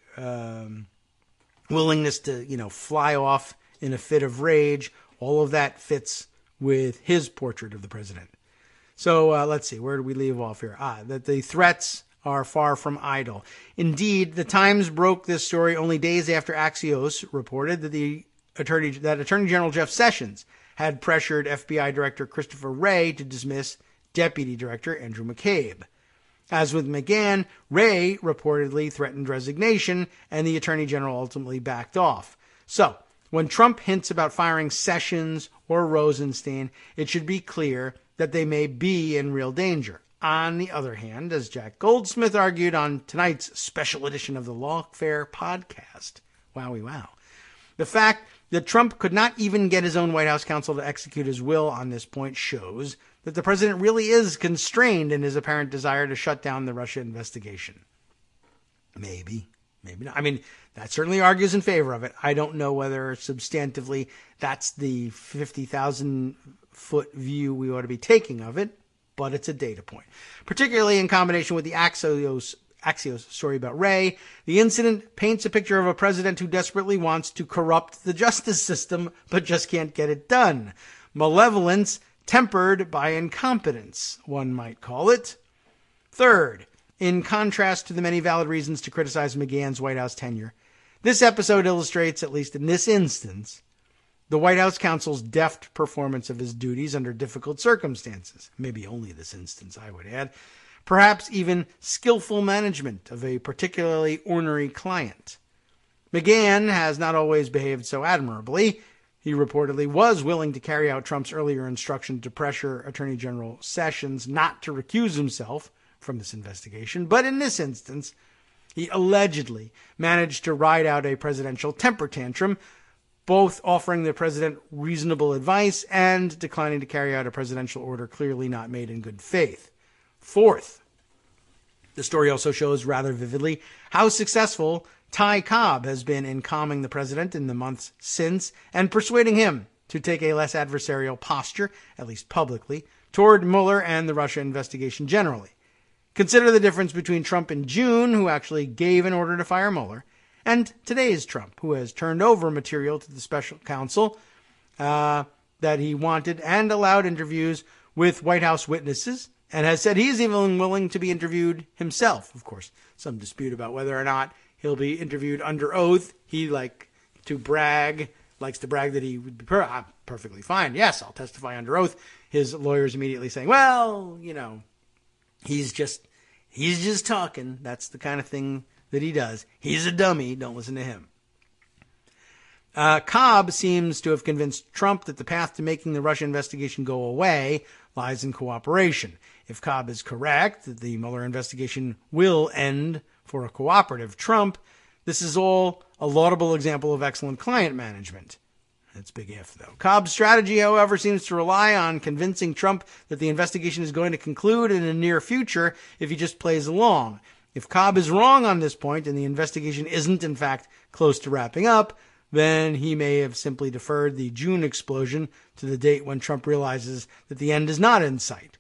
willingness to, fly off in a fit of rage, all of that fits with his portrait of the president. So let's see, where do we leave off here? That the threats are far from idle. Indeed, the Times broke this story only days after Axios reported that Attorney General Jeff Sessions had pressured FBI Director Christopher Wray to dismiss Deputy Director Andrew McCabe. As with McGahn, Wray reportedly threatened resignation, and the Attorney General ultimately backed off. So, when Trump hints about firing Sessions or Rosenstein, it should be clear that they may be in real danger. On the other hand, as Jack Goldsmith argued on tonight's special edition of the Lawfare podcast, wowie wow, The fact that Trump could not even get his own White House counsel to execute his will on this point shows that the president really is constrained in his apparent desire to shut down the Russia investigation. Maybe not. I mean, that certainly argues in favor of it. I don't know whether substantively that's the 50,000-foot view we ought to be taking of it, but it's a data point. Particularly in combination with the Axios story about Wray, the incident paints a picture of a president who desperately wants to corrupt the justice system, but just can't get it done. Malevolence tempered by incompetence, one might call it. Third, in contrast to the many valid reasons to criticize McGahn's White House tenure, this episode illustrates, at least in this instance, the White House counsel's deft performance of his duties under difficult circumstances. Maybe only this instance, I would add. Perhaps even skillful management of a particularly ornery client. McGahn has not always behaved so admirably. He reportedly was willing to carry out Trump's earlier instruction to pressure Attorney General Sessions not to recuse himself from this investigation, but in this instance, he allegedly managed to ride out a presidential temper tantrum, both offering the president reasonable advice and declining to carry out a presidential order clearly not made in good faith. Fourth, the story also shows rather vividly how successful Ty Cobb has been in calming the president in the months since and persuading him to take a less adversarial posture, at least publicly, toward Mueller and the Russia investigation generally. Consider the difference between Trump in June, who actually gave an order to fire Mueller, and today's Trump, who has turned over material to the special counsel that he wanted and allowed interviews with White House witnesses, and has said he's even willing to be interviewed himself. Of course, some dispute about whether or not he'll be interviewed under oath. He likes to brag that he would be perfectly fine. Yes, I'll testify under oath. His lawyers immediately saying, well, he's just talking. That's the kind of thing that he does. He's a dummy. Don't listen to him. Cobb seems to have convinced Trump that the path to making the Russia investigation go away lies in cooperation. If Cobb is correct that the Mueller investigation will end for a cooperative Trump, this is all a laudable example of excellent client management. That's big if, though. Cobb's strategy, however, seems to rely on convincing Trump that the investigation is going to conclude in the near future if he just plays along. If Cobb is wrong on this point and the investigation isn't, in fact, close to wrapping up, then he may have simply deferred the June explosion to the date when Trump realizes that the end is not in sight.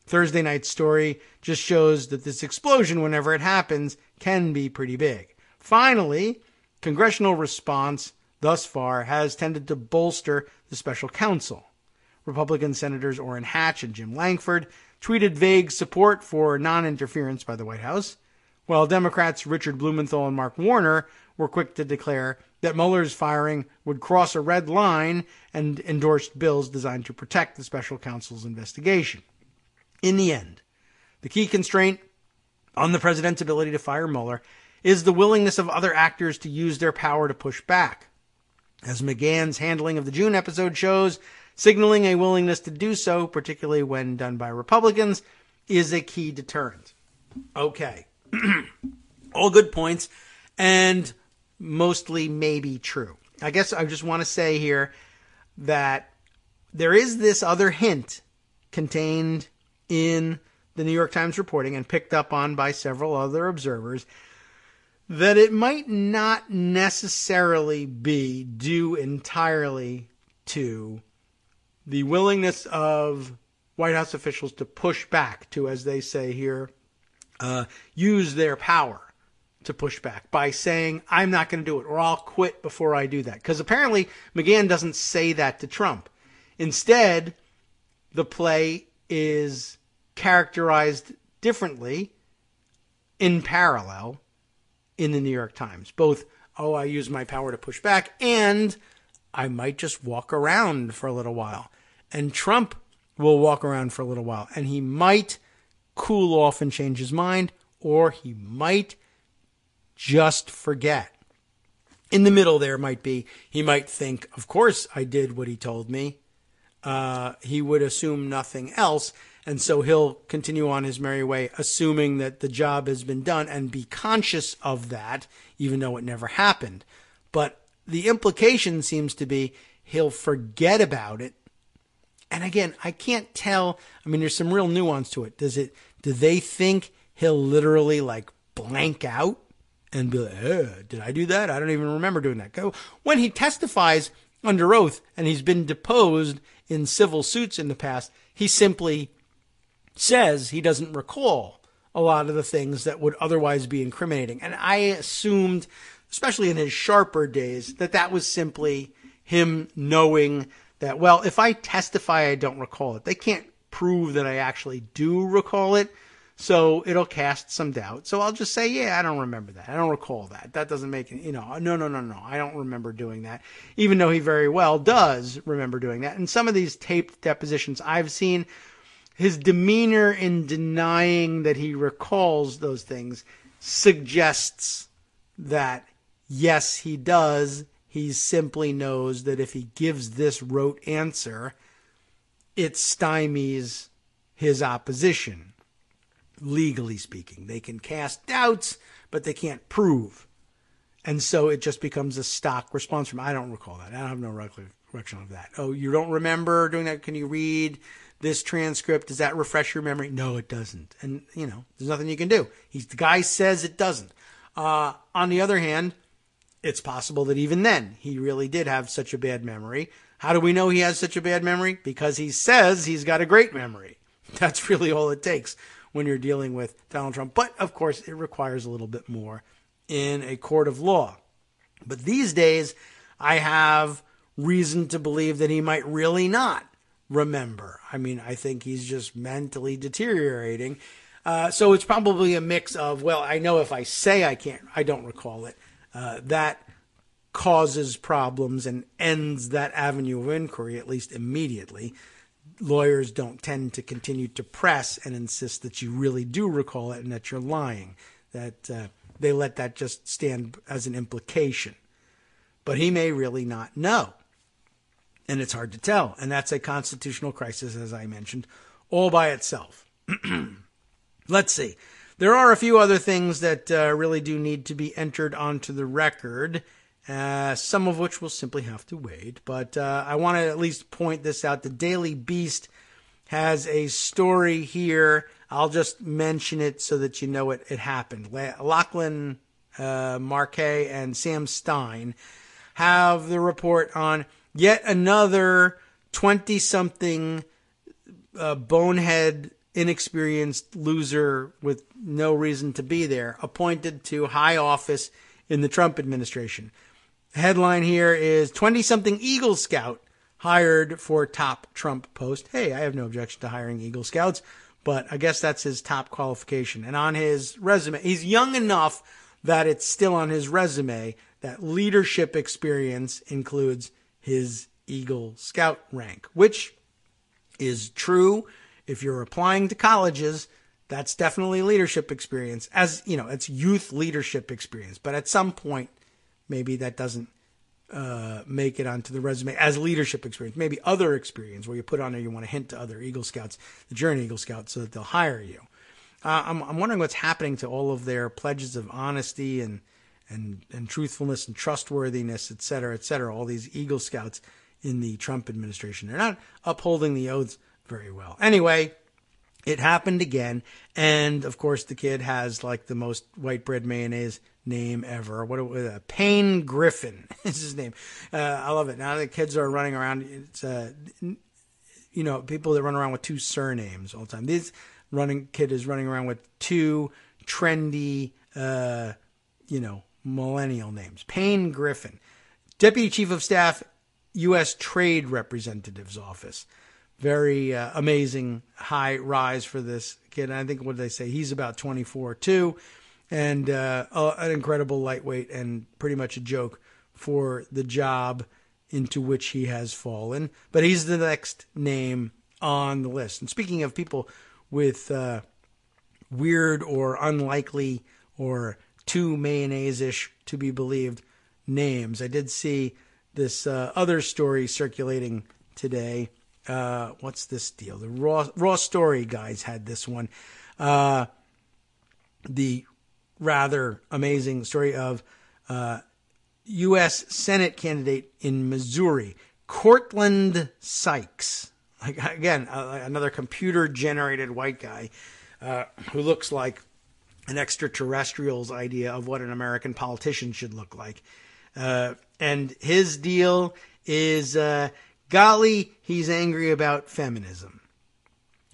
Thursday night's story just shows that this explosion, whenever it happens, can be pretty big. Finally, congressional response thus far has tended to bolster the special counsel. Republican Senators Orrin Hatch and Jim Lankford tweeted vague support for non-interference by the White House, while Democrats Richard Blumenthal and Mark Warner were quick to declare that Mueller's firing would cross a red line and endorsed bills designed to protect the special counsel's investigation. In the end, the key constraint on the president's ability to fire Mueller is the willingness of other actors to use their power to push back. As McGahn's handling of the June episode shows, signaling a willingness to do so, particularly when done by Republicans, is a key deterrent. Okay. All good points, and mostly maybe true. I guess I just want to say here that there is this other hint contained in the New York Times reporting and picked up on by several other observers that it might not necessarily be due entirely to the willingness of White House officials to push back, to, as they say here, use their power to push back by saying, I'm not going to do it, or I'll quit before I do that. Because apparently McGahn doesn't say that to Trump. Instead, the play is characterized differently in parallel in the New York Times. Both, I use my power to push back, and I might just walk around for a little while. And Trump will walk around for a little while, and he might cool off and change his mind, or he might just forget. In the middle there might be, he might think, of course I did what he told me. He would assume nothing else, and so he'll continue on his merry way, assuming that the job has been done and be conscious of that, even though it never happened. But the implication seems to be he'll forget about it. And again, I can't tell. I mean, there's some real nuance to it. Do they think he'll literally like blank out and be like, did I do that? I don't even remember doing that. When he testifies under oath and he's been deposed in civil suits in the past, he simply says he doesn't recall a lot of the things that would otherwise be incriminating. And I assumed, especially in his sharper days, that was simply him knowing that, well, if I testify I don't recall it, they can't prove that I actually do recall it, so it'll cast some doubt. So I'll just say, yeah, I don't remember that. I don't recall that. That doesn't make it, no, I don't remember doing that, even though he very well does remember doing that. And some of these taped depositions I've seen, his demeanor in denying that he recalls those things suggests that, yes, he does. He simply knows that if he gives this rote answer, it stymies his opposition, legally speaking. They can cast doubts, but they can't prove. And so it just becomes a stock response from, I don't recall that. I have no recollection of that. Oh, you don't remember doing that? Can you read this transcript? Does that refresh your memory? No, it doesn't. And, there's nothing you can do. The guy says it doesn't. On the other hand, it's possible that even then he really did have such a bad memory. How do we know he has such a bad memory? Because he says he's got a great memory. That's really all it takes when you're dealing with Donald Trump. But, of course, it requires a little bit more in a court of law. But these days, I have reason to believe that he might really not remember. I mean, I think he's just mentally deteriorating. So it's probably a mix of, well, I know if I say I don't recall it, that causes problems and ends that avenue of inquiry, at least immediately. Lawyers don't tend to continue to press and insist that you really do recall it and that you're lying, that they let that just stand as an implication. But he may really not know, and it's hard to tell. And that's a constitutional crisis, as I mentioned, all by itself. Let's see. There are a few other things that really do need to be entered onto the record, some of which will simply have to wait. But I want to at least point this out. The Daily Beast has a story here. I'll just mention it so that you know it happened. Lachlan Marquet and Sam Stein have the report on yet another 20-something bonehead, inexperienced loser with no reason to be there, appointed to high office in the Trump administration. The headline here is 20-something Eagle Scout hired for top Trump post. Hey, I have no objection to hiring Eagle Scouts, but I guess that's his top qualification. And on his resume, he's young enough that it's still on his resume that leadership experience includes his Eagle Scout rank, which is true. If you're applying to colleges, that's definitely leadership experience. As you know, it's youth leadership experience. But at some point, maybe that doesn't make it onto the resume as leadership experience. Maybe other experience where you put on there, you want to hint to other Eagle Scouts that you're an Eagle Scout so that they'll hire you. I'm wondering what's happening to all of their pledges of honesty and truthfulness and trustworthiness, et cetera, all these Eagle Scouts in the Trump administration. They're not upholding the oaths very well. Anyway, it happened again. And of course, the kid has like the most white bread mayonnaise name ever. Payne Griffin is his name. I love it. Now the kids are running around. It's, people that run around with two surnames all the time. This kid is running around with two trendy, millennial names. Payne Griffin, Deputy Chief of Staff, U.S. Trade Representative's Office. Very amazing high rise for this kid. And I think, what did they say? He's about 24 too, and an incredible lightweight and pretty much a joke for the job into which he has fallen. But he's the next name on the list. And speaking of people with weird or unlikely or too mayonnaise-ish to be believed names, I did see this other story circulating today. What's this deal? The Raw Story guys had this one. The rather amazing story of U.S. Senate candidate in Missouri, Cortland Sykes. Again, another computer-generated white guy who looks like an extraterrestrial's idea of what an American politician should look like. And his deal is, golly, he's angry about feminism.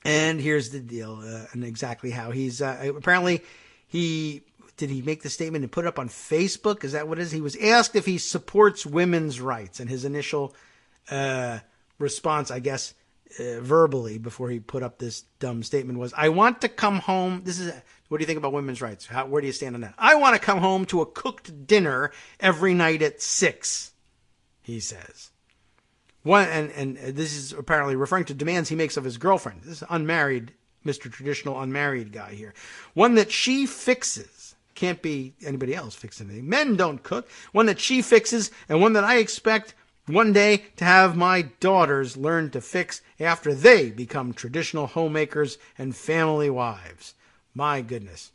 And here's the deal, and exactly how he's, apparently did he make the statement and put it up on Facebook? Is that what it is? He was asked if he supports women's rights, and his initial response, I guess, verbally before he put up this dumb statement was, I want to come home. What do you think about women's rights? Where do you stand on that? I want to come home to a cooked dinner every night at 6, he says. And this is apparently referring to demands he makes of his girlfriend. This is unmarried, Mr. Traditional unmarried guy here. One that she fixes. Can't be anybody else fixing anything. Men don't cook. One that she fixes, and one that I expect one day to have my daughters learn to fix after they become traditional homemakers and family wives. My goodness.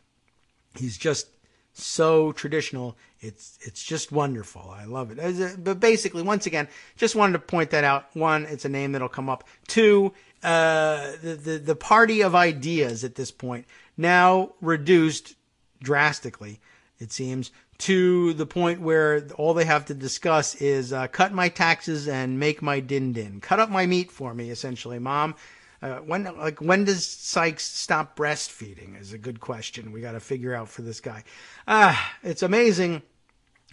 He's just so traditional. It's just wonderful. I love it. But basically, once again, just wanted to point that out. One, it's a name that'll come up. Two, the party of ideas at this point now reduced drastically, it seems, to the point where all they have to discuss is cut my taxes and make my din-din. Cut up my meat for me, essentially, Mom. When does Sykes stop breastfeeding is a good question we got to figure out for this guy. It's amazing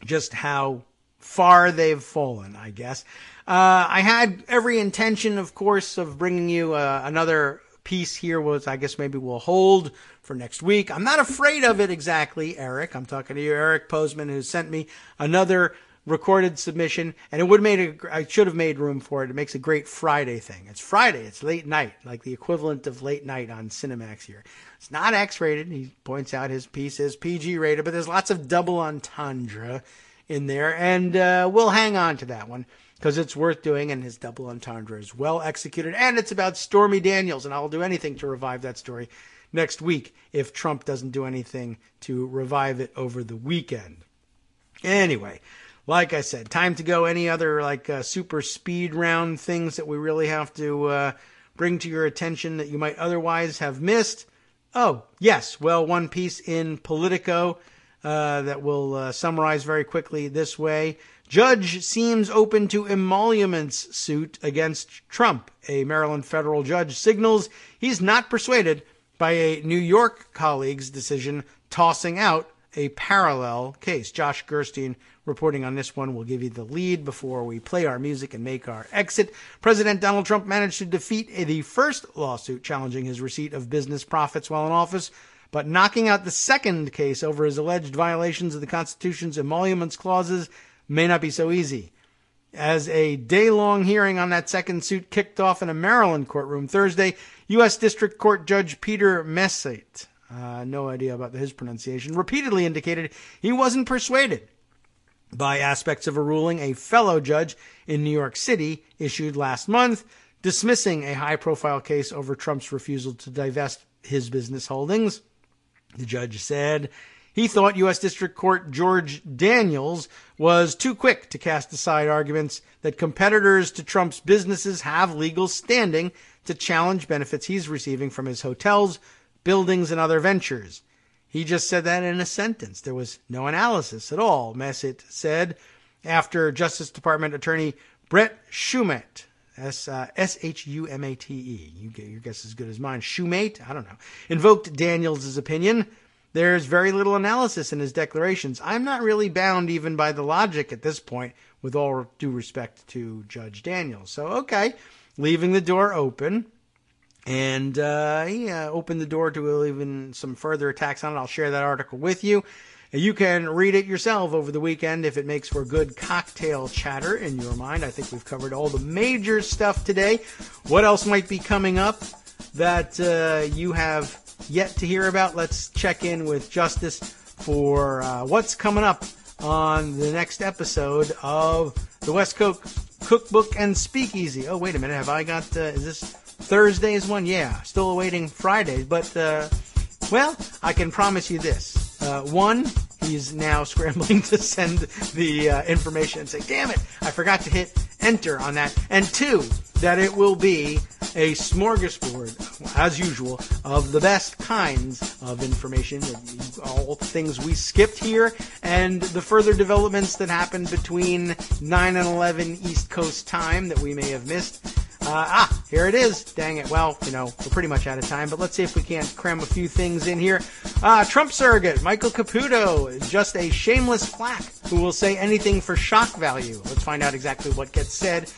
just how far they've fallen, I guess. I had every intention, of course, of bringing you another piece here. I guess maybe we'll hold for next week. I'm not afraid of it exactly, Eric. I'm talking to you, Eric Postman, who sent me another recorded submission, and I should have made room for it. It makes a great Friday thing. It's Friday. It's late night, like the equivalent of late night on Cinemax here. It's not X-rated. He points out his piece is PG-rated, but there's lots of double entendre in there, and we'll hang on to that one because it's worth doing, and his double entendre is well executed, and it's about Stormy Daniels, and I'll do anything to revive that story next week if Trump doesn't do anything to revive it over the weekend. Anyway, like I said, time to go. Any other super speed round things that we really have to bring to your attention that you might otherwise have missed? Oh, yes. Well, one piece in Politico that we'll summarize very quickly this way. Judge seems open to emoluments suit against Trump. A Maryland federal judge signals he's not persuaded by a New York colleague's decision tossing out a parallel case. Josh Gerstein reporting on this one. We'll give you the lead before we play our music and make our exit. President Donald Trump managed to defeat the first lawsuit challenging his receipt of business profits while in office, but knocking out the second case over his alleged violations of the Constitution's emoluments clauses may not be so easy. As a day-long hearing on that second suit kicked off in a Maryland courtroom Thursday, U.S. District Court Judge Peter Messate, no idea about his pronunciation, repeatedly indicated he wasn't persuaded by aspects of a ruling a fellow judge in New York City issued last month, dismissing a high-profile case over Trump's refusal to divest his business holdings. The judge said he thought U.S. District Court George Daniels was too quick to cast aside arguments that competitors to Trump's businesses have legal standing to challenge benefits he's receiving from his hotels, buildings, and other ventures. He just said that in a sentence. There was no analysis at all, Messate said, after Justice Department Attorney Brett Shumate, S-H-U-M-A-T-E, your guess is as good as mine, Shumate, I don't know, invoked Daniels' opinion. There's very little analysis in his declarations. I'm not really bound even by the logic at this point, with all due respect to Judge Daniels. So, okay, leaving the door open. And he opened the door to even some further attacks on it. I'll share that article with you. You can read it yourself over the weekend if it makes for good cocktail chatter in your mind. I think we've covered all the major stuff today. What else might be coming up that you have yet to hear about? Let's check in with Justice for what's coming up on the next episode of the West Coast Cookbook and Speakeasy. Oh, wait a minute. Have I got, is this Thursday's one? Yeah, still awaiting Fridays. But, well, I can promise you this. One, he he's now scrambling to send the information and say, damn it, I forgot to hit enter on that. And 2, that it will be a smorgasbord, as usual, of the best kinds of information, all things we skipped here, and the further developments that happened between 9 and 11 East Coast time that we may have missed. Here it is. Dang it. Well, we're pretty much out of time, but let's see if we can't cram a few things in here. Trump surrogate Michael Caputo is just a shameless quack who will say anything for shock value. Let's find out exactly what gets said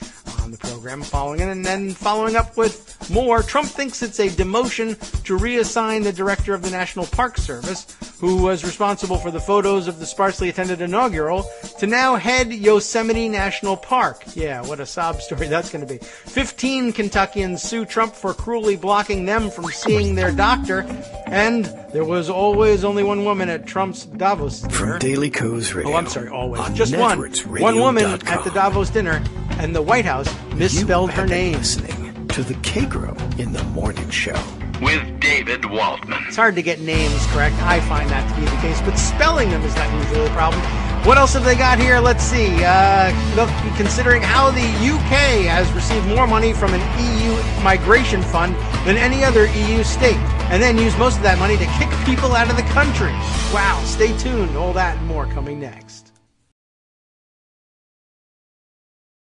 on the program following it, and then following up with more. Trump thinks it's a demotion to reassign the director of the National Park Service, who was responsible for the photos of the sparsely attended inaugural, to now head Yosemite National Park. Yeah, what a sob story that's going to be. 15 Kentuckians sue Trump for cruelly blocking them from seeing their doctor, and there was always only one woman at Trump's Davos dinner. From Daily Kos Radio. Oh, I'm sorry, always. Just one. One woman at the Davos dinner, and the White House misspelled her name. Listening to the Kagro in the Morning Show with David Waldman. It's hard to get names correct. I find that to be the case, but spelling them is not usually the problem. What else have they got here? Let's see. Considering how the UK has received more money from an EU migration fund than any other EU state, and then use most of that money to kick people out of the country. Wow, stay tuned. All that and more coming next.